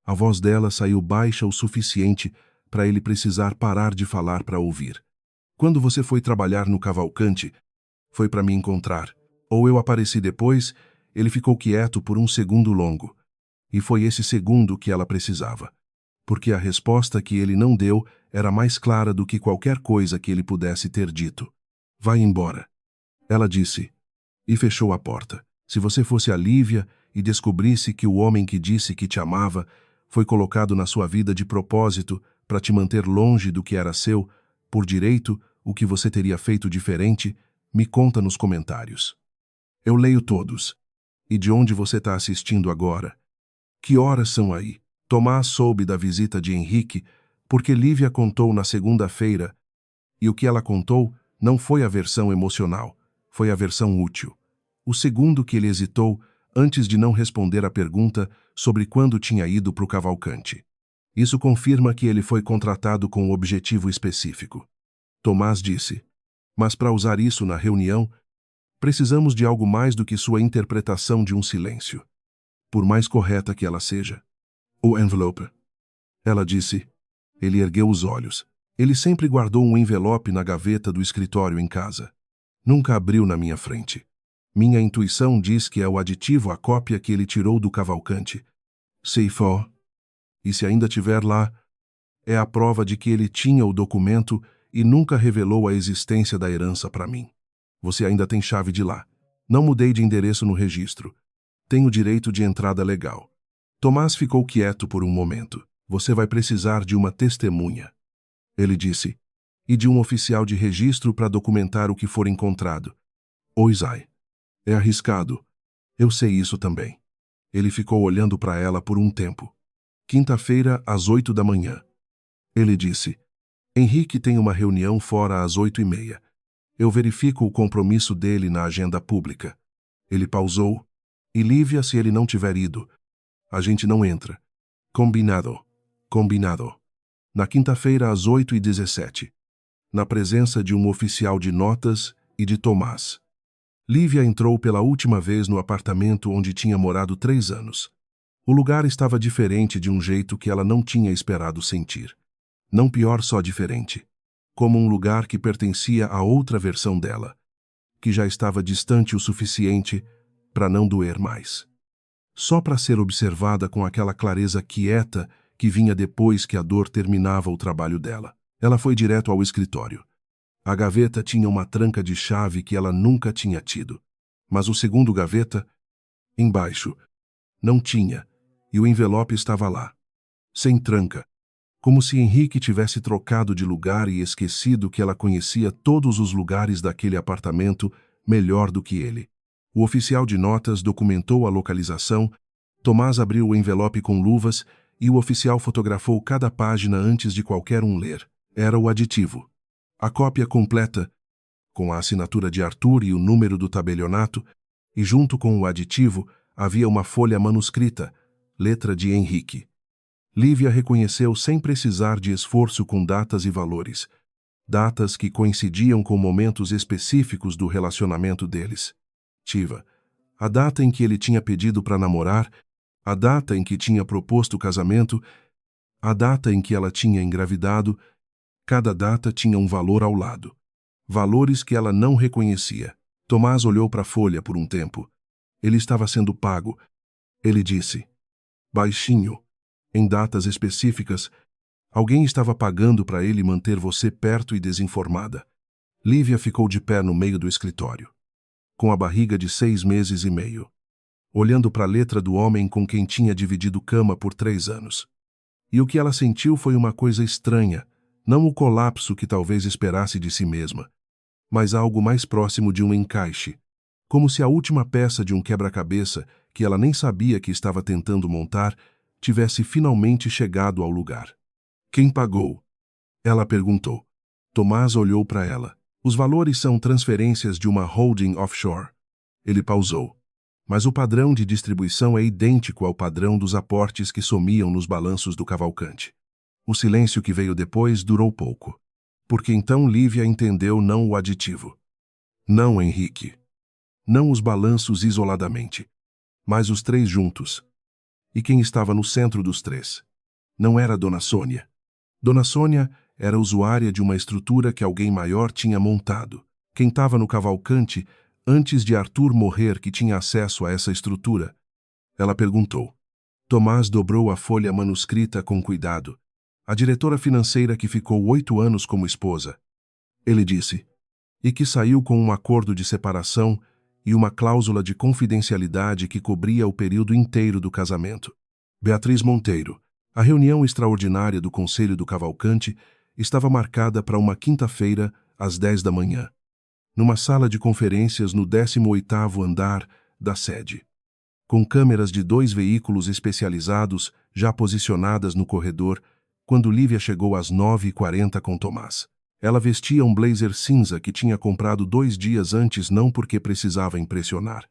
A voz dela saiu baixa o suficiente para ele precisar parar de falar para ouvir. Quando você foi trabalhar no Cavalcante, foi para me encontrar. Ou eu apareci depois, ele ficou quieto por um segundo longo. E foi esse segundo que ela precisava. Porque a resposta que ele não deu era mais clara do que qualquer coisa que ele pudesse ter dito. Vai embora. Ela disse. E fechou a porta. Se você fosse a Lívia e descobrisse que o homem que disse que te amava foi colocado na sua vida de propósito para te manter longe do que era seu, por direito, o que você teria feito diferente, me conta nos comentários. Eu leio todos. E de onde você está assistindo agora? Que horas são aí? Tomás soube da visita de Henrique porque Lívia contou na segunda-feira, e o que ela contou não foi a versão emocional, foi a versão útil. O segundo que ele hesitou antes de não responder a pergunta sobre quando tinha ido para o Cavalcante. Isso confirma que ele foi contratado com um objetivo específico. Tomás disse, mas para usar isso na reunião, precisamos de algo mais do que sua interpretação de um silêncio. Por mais correta que ela seja. O envelope. Ela disse. Ele ergueu os olhos. Ele sempre guardou um envelope na gaveta do escritório em casa. Nunca abriu na minha frente. Minha intuição diz que é o aditivo à cópia que ele tirou do Cavalcante. Se for. E se ainda tiver lá, é a prova de que ele tinha o documento e nunca revelou a existência da herança para mim. Você ainda tem chave de lá. Não mudei de endereço no registro. Tenho direito de entrada legal. Tomás ficou quieto por um momento. Você vai precisar de uma testemunha. Ele disse. E de um oficial de registro para documentar o que for encontrado. Oisai. É arriscado. Eu sei isso também. Ele ficou olhando para ela por um tempo. Quinta-feira, às 8 da manhã. Ele disse. Henrique tem uma reunião fora às 8h30. Eu verifico o compromisso dele na agenda pública. Ele pausou. E Lívia, se ele não tiver ido. A gente não entra. Combinado. Combinado. Na quinta-feira, às 8h17. Na presença de um oficial de notas e de Tomás. Lívia entrou pela última vez no apartamento onde tinha morado 3 anos. O lugar estava diferente de um jeito que ela não tinha esperado sentir. Não pior, só diferente. Como um lugar que pertencia a outra versão dela, que já estava distante o suficiente para não doer mais. Só para ser observada com aquela clareza quieta que vinha depois que a dor terminava o trabalho dela. Ela foi direto ao escritório. A gaveta tinha uma tranca de chave que ela nunca tinha tido. Mas o segundo gaveta, embaixo, não tinha, e o envelope estava lá, sem tranca, como se Henrique tivesse trocado de lugar e esquecido que ela conhecia todos os lugares daquele apartamento melhor do que ele. O oficial de notas documentou a localização, Tomás abriu o envelope com luvas e o oficial fotografou cada página antes de qualquer um ler. Era o aditivo. A cópia completa, com a assinatura de Arthur e o número do tabelionato, e junto com o aditivo havia uma folha manuscrita, letra de Henrique. Lívia reconheceu sem precisar de esforço com datas e valores, datas que coincidiam com momentos específicos do relacionamento deles. A data em que ele tinha pedido para namorar, a data em que tinha proposto o casamento, a data em que ela tinha engravidado. Cada data tinha um valor ao lado. Valores que ela não reconhecia. Tomás olhou para a folha por um tempo. Ele estava sendo pago. Ele disse, baixinho, em datas específicas, Alguém estava pagando para ele manter você perto e desinformada. Lívia ficou de pé no meio do escritório, com a barriga de 6 meses e meio, olhando para a letra do homem com quem tinha dividido cama por 3 anos. E o que ela sentiu foi uma coisa estranha, não o colapso que talvez esperasse de si mesma, mas algo mais próximo de um encaixe, como se a última peça de um quebra-cabeça, que ela nem sabia que estava tentando montar, tivesse finalmente chegado ao lugar. Quem pagou? Ela perguntou. Tomás olhou para ela. Os valores são transferências de uma holding offshore. Ele pausou. Mas o padrão de distribuição é idêntico ao padrão dos aportes que somiam nos balanços do Cavalcante. O silêncio que veio depois durou pouco, porque então Lívia entendeu não o aditivo. Não, Henrique. Não os balanços isoladamente, mas os 3 juntos. E quem estava no centro dos 3? Não era Dona Sônia. Dona Sônia era usuária de uma estrutura que alguém maior tinha montado. Quem estava no Cavalcante, antes de Arthur morrer, que tinha acesso a essa estrutura? Ela perguntou. Tomás dobrou a folha manuscrita com cuidado. A diretora financeira que ficou 8 anos como esposa. Ele disse. E que saiu com um acordo de separação e uma cláusula de confidencialidade que cobria o período inteiro do casamento. Beatriz Monteiro. A reunião extraordinária do Conselho do Cavalcante estava marcada para uma quinta-feira, às 10 da manhã, numa sala de conferências no 18º andar da sede, com câmeras de 2 veículos especializados já posicionadas no corredor, quando Lívia chegou às 9h40 com Tomás. Ela vestia um blazer cinza que tinha comprado 2 dias antes, não porque precisava impressionar,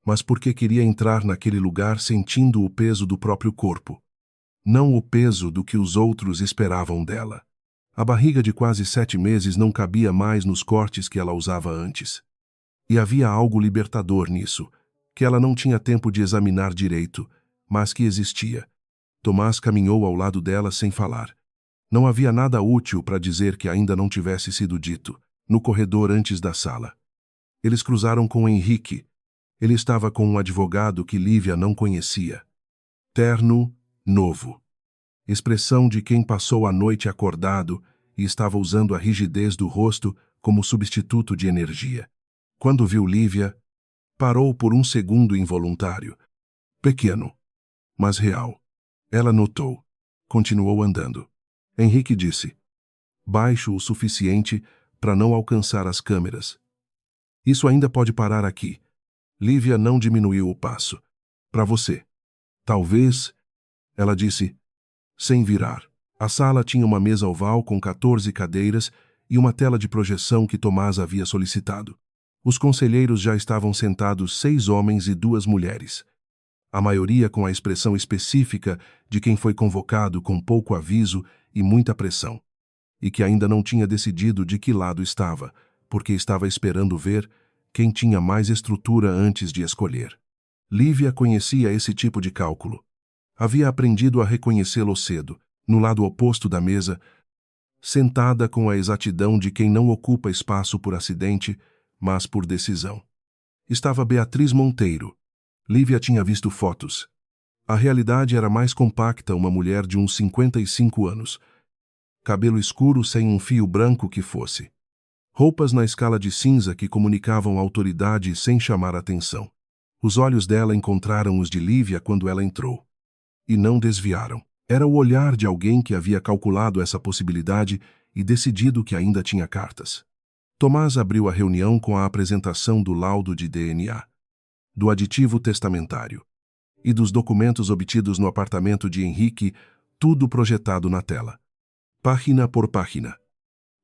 mas porque queria entrar naquele lugar sentindo o peso do próprio corpo, não o peso do que os outros esperavam dela. A barriga de quase 7 meses não cabia mais nos cortes que ela usava antes. E havia algo libertador nisso, que ela não tinha tempo de examinar direito, mas que existia. Tomás caminhou ao lado dela sem falar. Não havia nada útil para dizer que ainda não tivesse sido dito, no corredor antes da sala. Eles cruzaram com Henrique. Ele estava com um advogado que Lívia não conhecia. Terno, novo. Expressão de quem passou a noite acordado e estava usando a rigidez do rosto como substituto de energia. Quando viu Lívia, parou por um segundo involuntário. Pequeno, mas real. Ela notou. Continuou andando. Henrique disse. Baixo o suficiente para não alcançar as câmeras. Isso ainda pode parar aqui. Lívia não diminuiu o passo. Para você. Talvez, ela disse, sem virar. A sala tinha uma mesa oval com 14 cadeiras e uma tela de projeção que Tomás havia solicitado. Os conselheiros já estavam sentados, 6 homens e 2 mulheres. A maioria com a expressão específica de quem foi convocado com pouco aviso e muita pressão, e que ainda não tinha decidido de que lado estava, porque estava esperando ver quem tinha mais estrutura antes de escolher. Lívia conhecia esse tipo de cálculo. Havia aprendido a reconhecê-lo cedo, no lado oposto da mesa, sentada com a exatidão de quem não ocupa espaço por acidente, mas por decisão. Estava Beatriz Monteiro. Lívia tinha visto fotos. A realidade era mais compacta, uma mulher de uns 55 anos. Cabelo escuro sem um fio branco que fosse. Roupas na escala de cinza que comunicavam autoridade sem chamar atenção. Os olhos dela encontraram os de Lívia quando ela entrou. E não desviaram. Era o olhar de alguém que havia calculado essa possibilidade e decidido que ainda tinha cartas. Tomás abriu a reunião com a apresentação do laudo de DNA, do aditivo testamentário e dos documentos obtidos no apartamento de Henrique, tudo projetado na tela, página por página,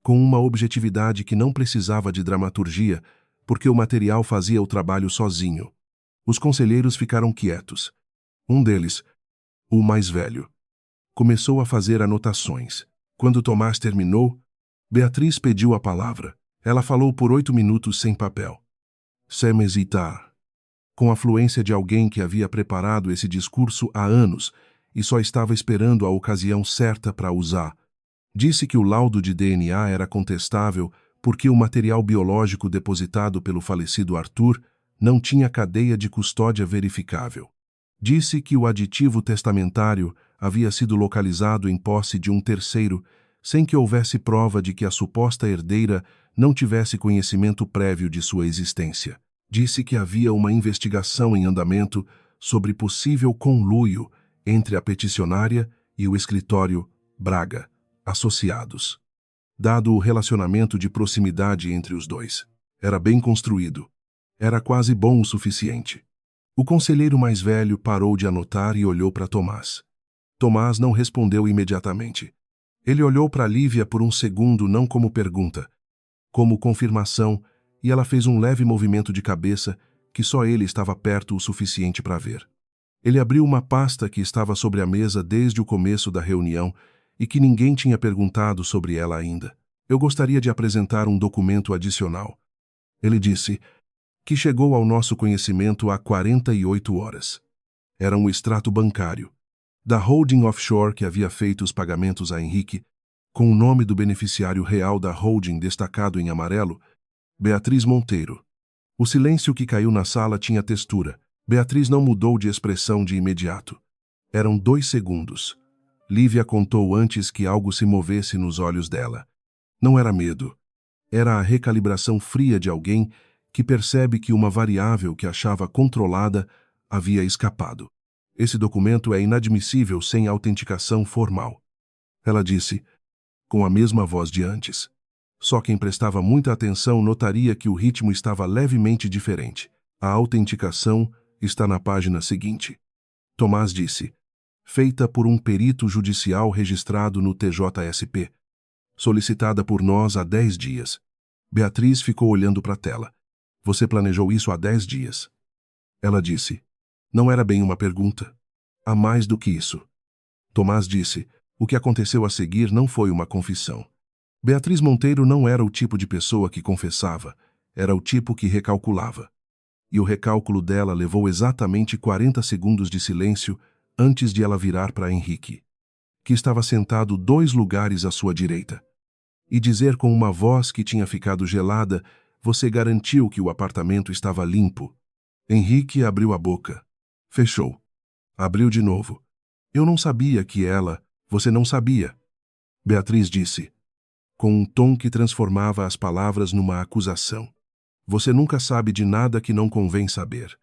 com uma objetividade que não precisava de dramaturgia, porque o material fazia o trabalho sozinho. Os conselheiros ficaram quietos. Um deles, o mais velho, começou a fazer anotações. Quando Tomás terminou, Beatriz pediu a palavra. Ela falou por 8 minutos sem papel. Sem hesitar, com a fluência de alguém que havia preparado esse discurso há anos e só estava esperando a ocasião certa para usar. Disse que o laudo de DNA era contestável porque o material biológico depositado pelo falecido Arthur não tinha cadeia de custódia verificável. Disse que o aditivo testamentário havia sido localizado em posse de um terceiro, sem que houvesse prova de que a suposta herdeira não tivesse conhecimento prévio de sua existência. Disse que havia uma investigação em andamento sobre possível conluio entre a peticionária e o escritório Braga, associados. Dado o relacionamento de proximidade entre os dois, era bem construído. Era quase bom o suficiente. O conselheiro mais velho parou de anotar e olhou para Tomás. Tomás não respondeu imediatamente. Ele olhou para Lívia por um segundo, não como pergunta, como confirmação, e ela fez um leve movimento de cabeça que só ele estava perto o suficiente para ver. Ele abriu uma pasta que estava sobre a mesa desde o começo da reunião e que ninguém tinha perguntado sobre ela ainda. Eu gostaria de apresentar um documento adicional. Ele disse que chegou ao nosso conhecimento há 48 horas. Era um extrato bancário da holding offshore que havia feito os pagamentos a Henrique, com o nome do beneficiário real da holding destacado em amarelo, Beatriz Monteiro. O silêncio que caiu na sala tinha textura. Beatriz não mudou de expressão de imediato. Eram 2 segundos. Lívia contou antes que algo se movesse nos olhos dela. Não era medo. Era a recalibração fria de alguém que percebe que uma variável que achava controlada havia escapado. Esse documento é inadmissível sem autenticação formal. Ela disse, com a mesma voz de antes. Só quem prestava muita atenção notaria que o ritmo estava levemente diferente. A autenticação está na página seguinte. Tomás disse, feita por um perito judicial registrado no TJSP, solicitada por nós há 10 dias. Beatriz ficou olhando para a tela. Você planejou isso há 10 dias. Ela disse, não era bem uma pergunta. Há mais do que isso. Tomás disse, o que aconteceu a seguir não foi uma confissão. Beatriz Monteiro não era o tipo de pessoa que confessava, era o tipo que recalculava. E o recálculo dela levou exatamente 40 segundos de silêncio antes de ela virar para Henrique, que estava sentado 2 lugares à sua direita, e dizer com uma voz que tinha ficado gelada, você garantiu que o apartamento estava limpo. Henrique abriu a boca. Fechou. Abriu de novo. Eu não sabia que ela... Você não sabia. Beatriz disse, com um tom que transformava as palavras numa acusação. Você nunca sabe de nada que não convém saber.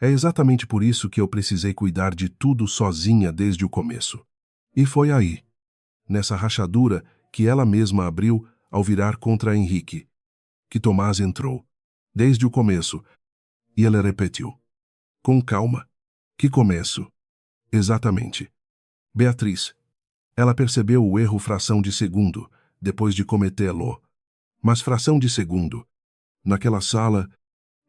É exatamente por isso que eu precisei cuidar de tudo sozinha desde o começo. E foi aí, nessa rachadura que ela mesma abriu ao virar contra Henrique, que Tomás entrou. Desde o começo. E ela repetiu. Com calma. Que começo? Exatamente. Beatriz. Ela percebeu o erro fração de segundo, depois de cometê-lo. Mas fração de segundo. Naquela sala,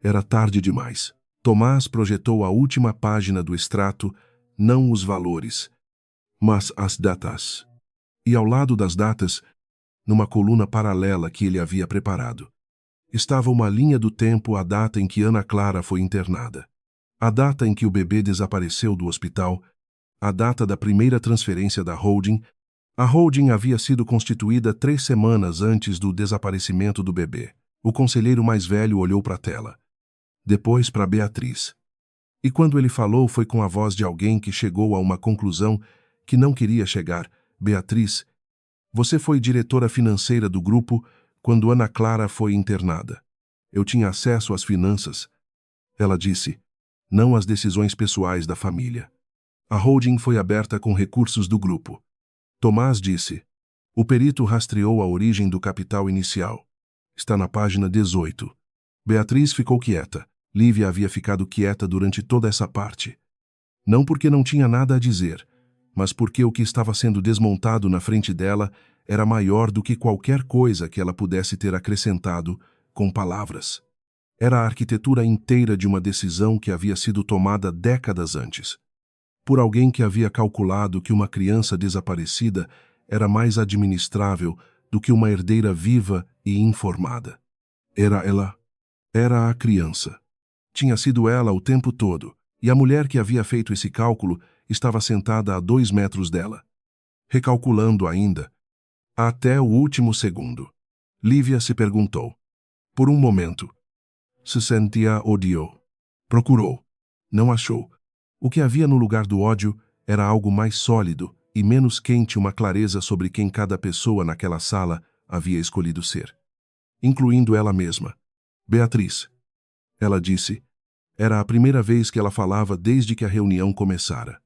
era tarde demais. Tomás projetou a última página do extrato, não os valores, mas as datas. E ao lado das datas, numa coluna paralela que ele havia preparado, estava uma linha do tempo a data em que Ana Clara foi internada, a data em que o bebê desapareceu do hospital, a data da primeira transferência da holding. A holding havia sido constituída 3 semanas antes do desaparecimento do bebê. O conselheiro mais velho olhou para a tela. Depois para Beatriz. E quando ele falou foi com a voz de alguém que chegou a uma conclusão que não queria chegar. Beatriz, você foi diretora financeira do grupo quando Ana Clara foi internada. Eu tinha acesso às finanças. Ela disse, não às decisões pessoais da família. A holding foi aberta com recursos do grupo. Tomás disse, o perito rastreou a origem do capital inicial. Está na página 18. Beatriz ficou quieta. Lívia havia ficado quieta durante toda essa parte. Não porque não tinha nada a dizer, mas porque o que estava sendo desmontado na frente dela era maior do que qualquer coisa que ela pudesse ter acrescentado com palavras. Era a arquitetura inteira de uma decisão que havia sido tomada décadas antes, por alguém que havia calculado que uma criança desaparecida era mais administrável do que uma herdeira viva e informada. Era ela. Era a criança. Tinha sido ela o tempo todo, e a mulher que havia feito esse cálculo estava sentada a 2 metros dela. Recalculando ainda, até o último segundo. Lívia se perguntou. Por um momento. Se sentia ódio. Procurou. Não achou. O que havia no lugar do ódio Era algo mais sólido e menos quente, uma clareza sobre quem cada pessoa naquela sala havia escolhido ser, incluindo ela mesma. Beatriz, ela disse. Era a primeira vez que ela falava desde que a reunião começara.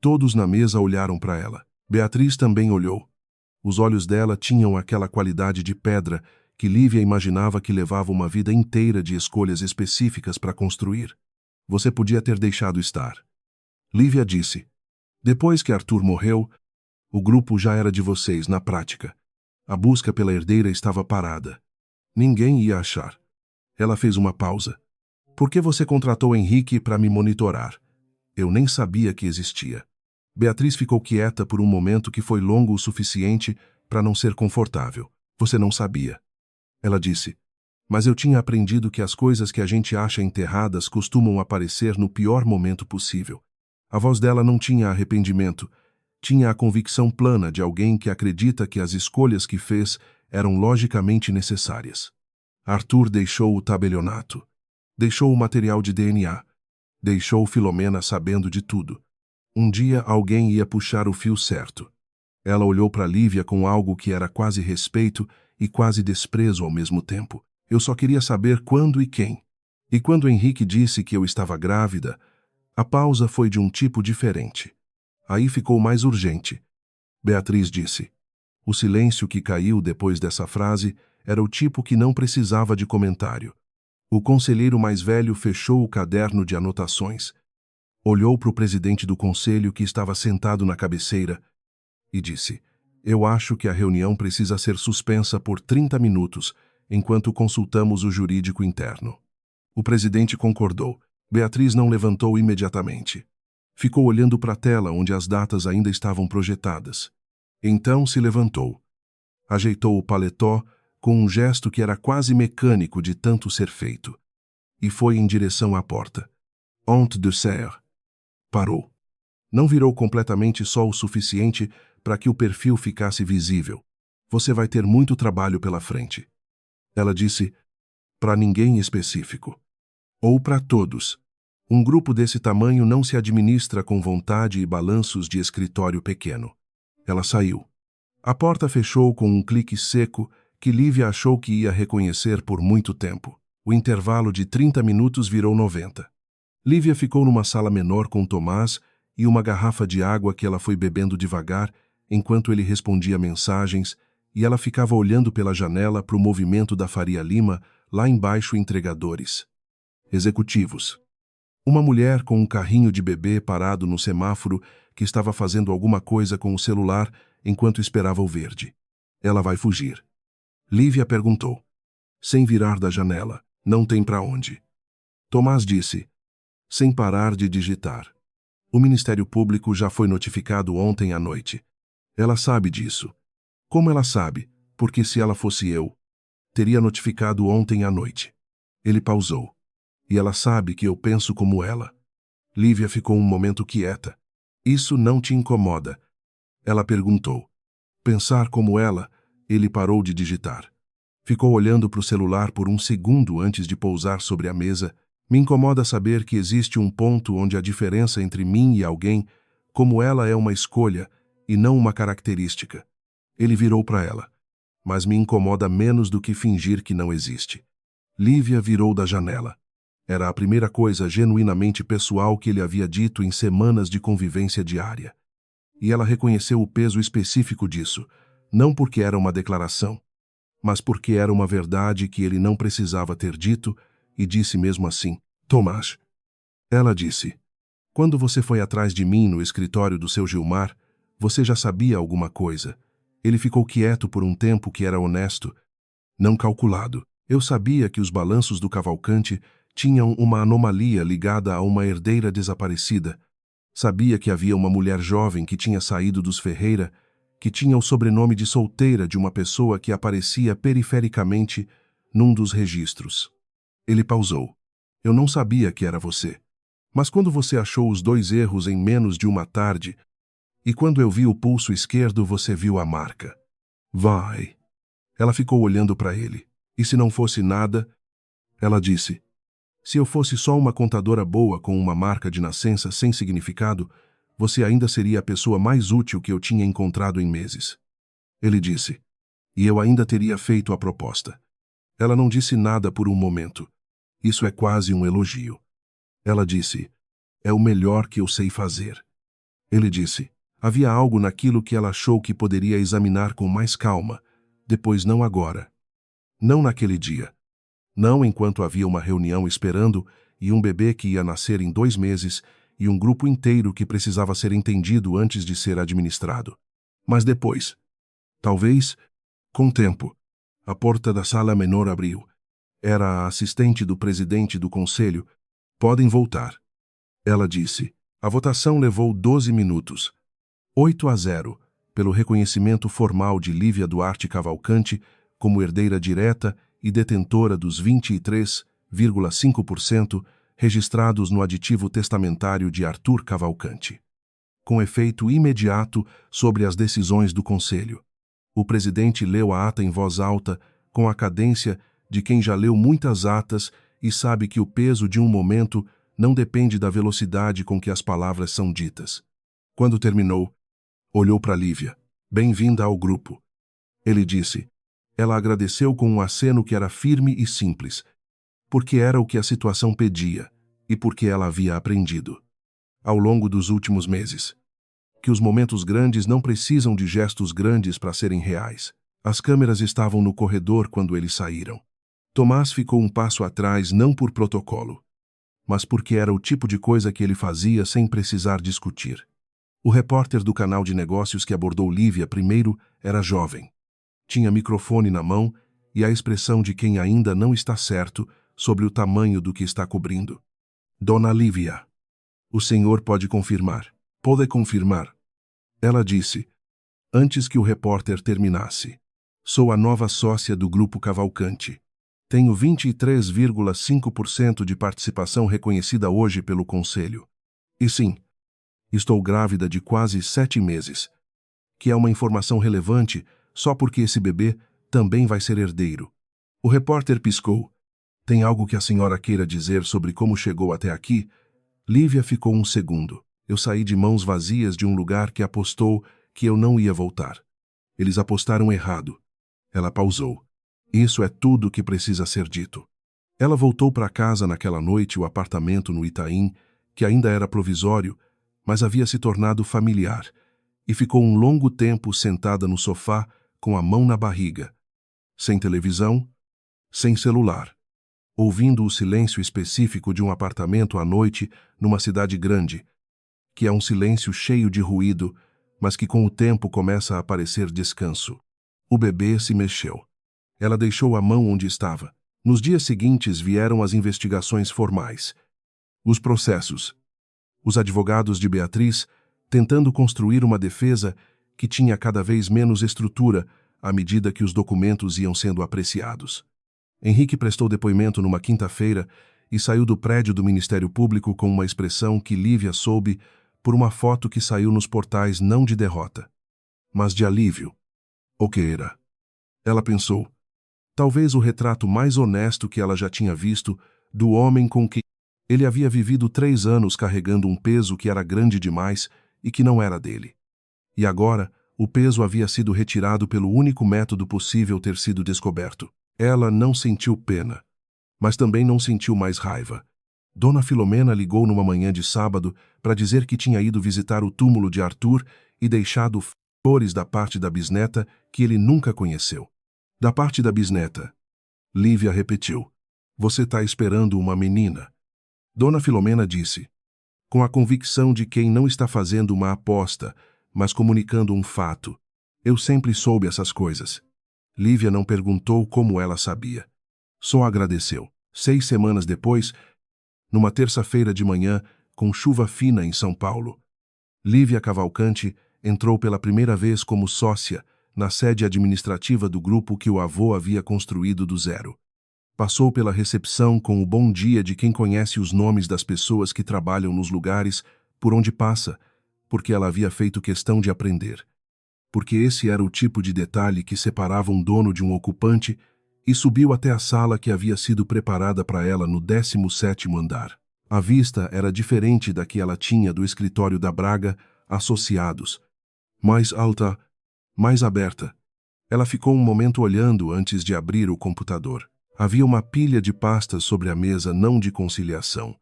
Todos na mesa olharam para ela. Beatriz também olhou. Os olhos dela tinham aquela qualidade de pedra que Lívia imaginava que levava uma vida inteira de escolhas específicas para construir. Você podia ter deixado estar. Lívia disse. Depois que Arthur morreu, o grupo já era de vocês, na prática. A busca pela herdeira estava parada. Ninguém ia achar. Ela fez uma pausa. Por que você contratou Henrique para me monitorar? Eu nem sabia que existia. Beatriz ficou quieta por um momento que foi longo o suficiente para não ser confortável. Você não sabia. Ela disse. Mas eu tinha aprendido que as coisas que a gente acha enterradas costumam aparecer no pior momento possível. A voz dela não tinha arrependimento. Tinha a convicção plana de alguém que acredita que as escolhas que fez eram logicamente necessárias. Arthur deixou o tabelionato. Deixou o material de DNA. Deixou Filomena sabendo de tudo. Um dia alguém ia puxar o fio certo. Ela olhou para Lívia com algo que era quase respeito e quase desprezo ao mesmo tempo. Eu só queria saber quando e quem. E quando Henrique disse que eu estava grávida, a pausa foi de um tipo diferente. Aí ficou mais urgente. Beatriz disse. O silêncio que caiu depois dessa frase era o tipo que não precisava de comentário. O conselheiro mais velho fechou o caderno de anotações, olhou para o presidente do conselho que estava sentado na cabeceira e disse: Eu acho que a reunião precisa ser suspensa por 30 minutos, enquanto consultamos o jurídico interno. O presidente concordou. Beatriz não levantou imediatamente. Ficou olhando para a tela onde as datas ainda estavam projetadas. Então se levantou. Ajeitou o paletó com um gesto que era quase mecânico de tanto ser feito. E foi em direção à porta. Honte de serre. Parou. Não virou completamente só o suficiente para que o perfil ficasse visível. Você vai ter muito trabalho pela frente. Ela disse, para ninguém específico. Ou para todos. Um grupo desse tamanho não se administra com vontade e balanços de escritório pequeno. Ela saiu. A porta fechou com um clique seco que Lívia achou que ia reconhecer por muito tempo. O intervalo de 30 minutos virou 90. Lívia ficou numa sala menor com Tomás e uma garrafa de água que ela foi bebendo devagar enquanto ele respondia mensagens, e ela ficava olhando pela janela para o movimento da Faria Lima, lá embaixo entregadores. Executivos. Uma mulher com um carrinho de bebê parado no semáforo que estava fazendo alguma coisa com o celular enquanto esperava o verde. Ela vai fugir. Lívia perguntou. Sem virar da janela. Não tem para onde. Tomás disse. Sem parar de digitar. O Ministério Público já foi notificado ontem à noite. Ela sabe disso. Como ela sabe? Porque se ela fosse eu, teria notificado ontem à noite. Ele pausou. E ela sabe que eu penso como ela. Lívia ficou um momento quieta. Isso não te incomoda? Ela perguntou. Pensar como ela, ele parou de digitar. Ficou olhando para o celular por um segundo antes de pousar sobre a mesa. Me incomoda saber que existe um ponto onde a diferença entre mim e alguém, como ela, é uma escolha e não uma característica. Ele virou para ela. Mas me incomoda menos do que fingir que não existe. Lívia virou da janela. Era a primeira coisa genuinamente pessoal que ele havia dito em semanas de convivência diária. E ela reconheceu o peso específico disso, não porque era uma declaração, mas porque era uma verdade que ele não precisava ter dito, e disse mesmo assim, Tomás. Ela disse, quando você foi atrás de mim no escritório do seu Gilmar, você já sabia alguma coisa. Ele ficou quieto por um tempo que era honesto, não calculado. Eu sabia que os balanços do Cavalcante tinham uma anomalia ligada a uma herdeira desaparecida. Sabia que havia uma mulher jovem que tinha saído dos Ferreira, que tinha o sobrenome de solteira de uma pessoa que aparecia perifericamente num dos registros. Ele pausou. Eu não sabia que era você. Mas quando você achou os 2 erros em menos de uma tarde, e quando eu vi o pulso esquerdo, você viu a marca. Vai. Ela ficou olhando para ele. E se não fosse nada? Ela disse. Se eu fosse só uma contadora boa com uma marca de nascença sem significado, Você ainda seria a pessoa mais útil que eu tinha encontrado em meses. Ele disse. E eu ainda teria feito a proposta. Ela não disse nada por um momento. Isso é quase um elogio. Ela disse, é o melhor que eu sei fazer. Ele disse, havia algo naquilo que ela achou que poderia examinar com mais calma, depois não agora. Não naquele dia. Não enquanto havia uma reunião esperando e um bebê que ia nascer em 2 meses e um grupo inteiro que precisava ser entendido antes de ser administrado. Mas depois. Talvez, com o tempo, a porta da sala menor abriu. Era a assistente do presidente do conselho. Podem voltar. Ela disse. A votação levou 12 minutos. 8-0, pelo reconhecimento formal de Lívia Duarte Cavalcante como herdeira direta e detentora dos 23,5% registrados no aditivo testamentário de Arthur Cavalcante. Com efeito imediato sobre as decisões do Conselho. O presidente leu a ata em voz alta, com a cadência de quem já leu muitas atas e sabe que o peso de um momento não depende da velocidade com que as palavras são ditas. Quando terminou, olhou para Lívia. Bem-vinda ao grupo. Ele disse. Ela agradeceu com um aceno que era firme e simples, porque era o que a situação pedia e porque ela havia aprendido, ao longo dos últimos meses, que os momentos grandes não precisam de gestos grandes para serem reais. As câmeras estavam no corredor quando eles saíram. Tomás ficou um passo atrás não por protocolo, mas porque era o tipo de coisa que ele fazia sem precisar discutir. O repórter do canal de negócios que abordou Lívia primeiro era jovem. Tinha microfone na mão e a expressão de quem ainda não está certo sobre o tamanho do que está cobrindo. Dona Lívia. O senhor pode confirmar. Pode confirmar. Ela disse, antes que o repórter terminasse. Sou a nova sócia do Grupo Cavalcante. Tenho 23,5% de participação reconhecida hoje pelo Conselho. E sim, estou grávida de quase 7 meses, que é uma informação relevante só porque esse bebê também vai ser herdeiro. O repórter piscou. Tem algo que a senhora queira dizer sobre como chegou até aqui? Lívia ficou um segundo. Eu saí de mãos vazias de um lugar que apostou que eu não ia voltar. Eles apostaram errado. Ela pausou. Isso é tudo que precisa ser dito. Ela voltou para casa naquela noite, o apartamento no Itaim, que ainda era provisório, mas havia se tornado familiar, e ficou um longo tempo sentada no sofá com a mão na barriga, sem televisão, sem celular, ouvindo o silêncio específico de um apartamento à noite numa cidade grande, que é um silêncio cheio de ruído, mas que com o tempo começa a parecer descanso. O bebê se mexeu. Ela deixou a mão onde estava. Nos dias seguintes vieram as investigações formais. Os processos. Os advogados de Beatriz tentando construir uma defesa que tinha cada vez menos estrutura à medida que os documentos iam sendo apreciados. Henrique prestou depoimento numa quinta-feira e saiu do prédio do Ministério Público com uma expressão que Lívia soube por uma foto que saiu nos portais não de derrota, mas de alívio. O que era? Ela pensou. Talvez o retrato mais honesto que ela já tinha visto do homem com que ele havia vivido 3 anos carregando um peso que era grande demais e que não era dele. E agora, o peso havia sido retirado pelo único método possível ter sido descoberto. Ela não sentiu pena, mas também não sentiu mais raiva. Dona Filomena ligou numa manhã de sábado para dizer que tinha ido visitar o túmulo de Arthur e deixado flores da parte da bisneta que ele nunca conheceu. Da parte da bisneta. Lívia repetiu. Você está esperando uma menina. Dona Filomena disse, com a convicção de quem não está fazendo uma aposta, mas comunicando um fato. Eu sempre soube essas coisas. Lívia não perguntou como ela sabia. Só agradeceu. 6 semanas depois, numa terça-feira de manhã, com chuva fina em São Paulo, Lívia Cavalcante entrou pela primeira vez como sócia na sede administrativa do grupo que o avô havia construído do zero. Passou pela recepção com o bom dia de quem conhece os nomes das pessoas que trabalham nos lugares por onde passa, porque ela havia feito questão de aprender. Porque esse era o tipo de detalhe que separava um dono de um ocupante, e subiu até a sala que havia sido preparada para ela no 17º andar. A vista era diferente da que ela tinha do escritório da Braga Associados. Mais alta, mais aberta. Ela ficou um momento olhando antes de abrir o computador. Havia uma pilha de pastas sobre a mesa, não de conciliação,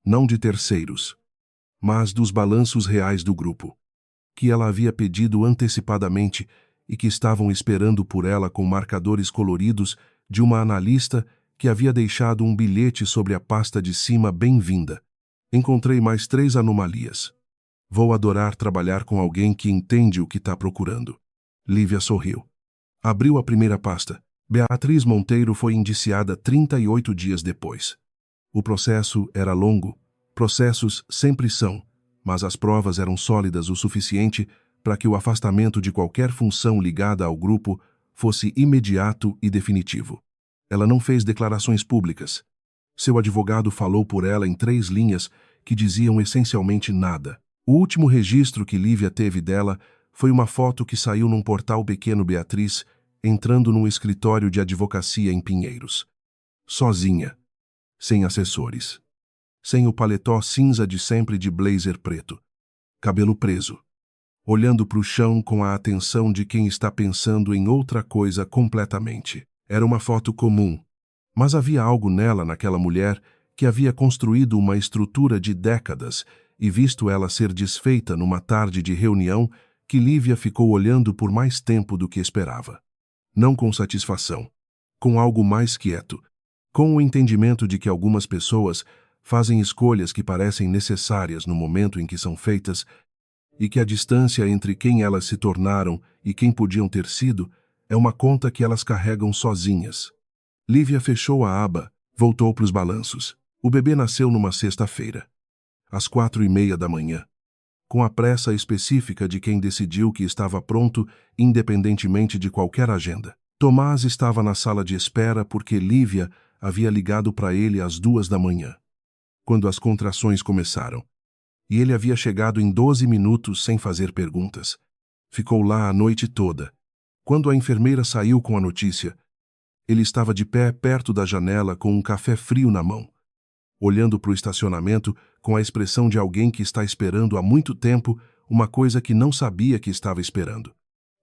não de terceiros, mas dos balanços reais do grupo, que ela havia pedido antecipadamente e que estavam esperando por ela com marcadores coloridos de uma analista que havia deixado um bilhete sobre a pasta de cima bem-vinda. Encontrei mais 3 anomalias. Vou adorar trabalhar com alguém que entende o que está procurando. Lívia sorriu. Abriu a primeira pasta. Beatriz Monteiro foi indiciada 38 dias depois. O processo era longo. Processos sempre são, mas as provas eram sólidas o suficiente para que o afastamento de qualquer função ligada ao grupo fosse imediato e definitivo. Ela não fez declarações públicas. Seu advogado falou por ela em 3 linhas que diziam essencialmente nada. O último registro que Lívia teve dela foi uma foto que saiu num portal pequeno Beatriz, entrando num escritório de advocacia em Pinheiros. Sozinha. Sem assessores. Sem o paletó cinza de sempre de blazer preto. Cabelo preso. Olhando para o chão com a atenção de quem está pensando em outra coisa completamente. Era uma foto comum, mas havia algo nela, naquela mulher, que havia construído uma estrutura de décadas e visto ela ser desfeita numa tarde de reunião que Lívia ficou olhando por mais tempo do que esperava. Não com satisfação, com algo mais quieto, com o entendimento de que algumas pessoas fazem escolhas que parecem necessárias no momento em que são feitas e que a distância entre quem elas se tornaram e quem podiam ter sido é uma conta que elas carregam sozinhas. Lívia fechou a aba, voltou para os balanços. O bebê nasceu numa sexta-feira, às 4:30 da manhã, com a pressa específica de quem decidiu que estava pronto independentemente de qualquer agenda. Tomás estava na sala de espera porque Lívia havia ligado para ele às 2 da manhã, quando as contrações começaram, e ele havia chegado em 12 minutos sem fazer perguntas. Ficou lá a noite toda. Quando a enfermeira saiu com a notícia, ele estava de pé perto da janela com um café frio na mão, olhando para o estacionamento com a expressão de alguém que está esperando há muito tempo uma coisa que não sabia que estava esperando.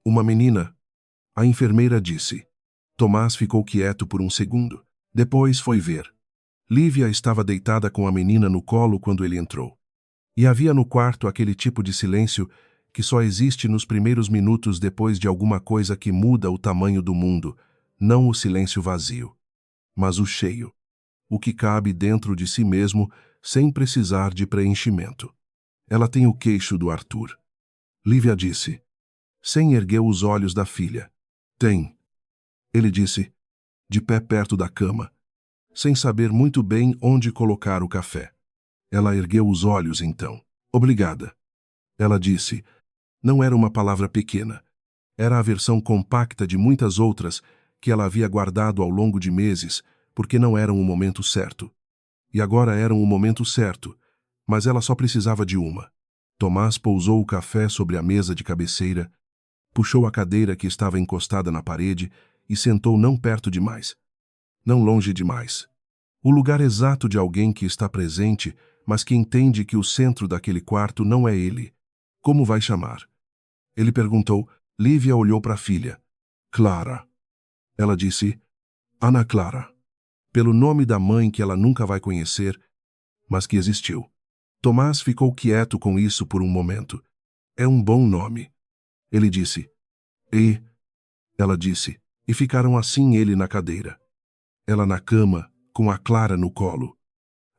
Uma menina, a enfermeira disse. Tomás ficou quieto por um segundo. Depois foi ver. Lívia estava deitada com a menina no colo quando ele entrou. E havia no quarto aquele tipo de silêncio que só existe nos primeiros minutos depois de alguma coisa que muda o tamanho do mundo, não o silêncio vazio, mas o cheio, o que cabe dentro de si mesmo sem precisar de preenchimento. Ela tem o queixo do Arthur. Lívia disse. Sem ergueu os olhos da filha. Tem. Ele disse, de pé perto da cama, sem saber muito bem onde colocar o café. Ela ergueu os olhos então. Obrigada. Ela disse. Não era uma palavra pequena. Era a versão compacta de muitas outras que ela havia guardado ao longo de meses, porque não eram o momento certo. E agora eram o momento certo, mas ela só precisava de uma. Tomás pousou o café sobre a mesa de cabeceira, puxou a cadeira que estava encostada na parede e sentou não perto demais, não longe demais. O lugar exato de alguém que está presente, mas que entende que o centro daquele quarto não é ele. Como vai chamar? Ele perguntou. Lívia olhou para a filha. Clara. Ela disse, Ana Clara. Pelo nome da mãe que ela nunca vai conhecer, mas que existiu. Tomás ficou quieto com isso por um momento. É um bom nome. Ele disse. E? Ela disse. E ficaram assim ele na cadeira. Ela na cama, com a Clara no colo.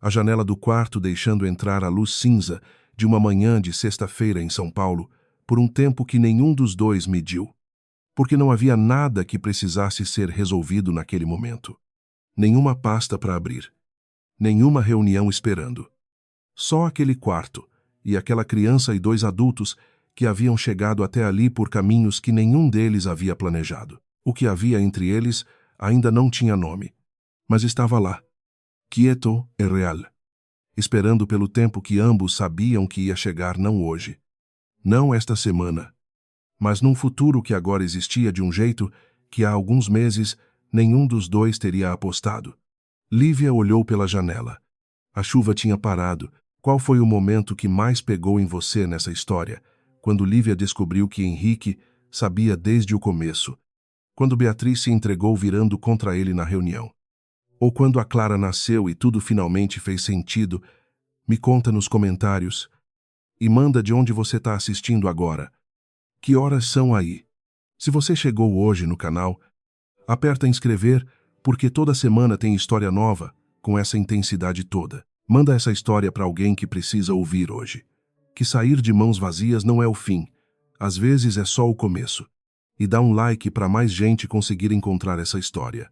A janela do quarto deixando entrar a luz cinza de uma manhã de sexta-feira em São Paulo, por um tempo que nenhum dos dois mediu. Porque não havia nada que precisasse ser resolvido naquele momento. Nenhuma pasta para abrir. Nenhuma reunião esperando. Só aquele quarto, e aquela criança e 2 adultos que haviam chegado até ali por caminhos que nenhum deles havia planejado. O que havia entre eles ainda não tinha nome, mas estava lá, quieto e real, esperando pelo tempo que ambos sabiam que ia chegar não hoje, não esta semana, mas num futuro que agora existia de um jeito que há alguns meses nenhum dos dois teria apostado. Lívia olhou pela janela. A chuva tinha parado. Qual foi o momento que mais pegou em você nessa história? Quando Lívia descobriu que Henrique sabia desde o começo. Quando Beatriz se entregou virando contra ele na reunião. Ou quando a Clara nasceu e tudo finalmente fez sentido. Me conta nos comentários. E manda de onde você está assistindo agora. Que horas são aí? Se você chegou hoje no canal, aperta inscrever, porque toda semana tem história nova, com essa intensidade toda. Manda essa história para alguém que precisa ouvir hoje. Que sair de mãos vazias não é o fim. Às vezes é só o começo. E dá um like para mais gente conseguir encontrar essa história.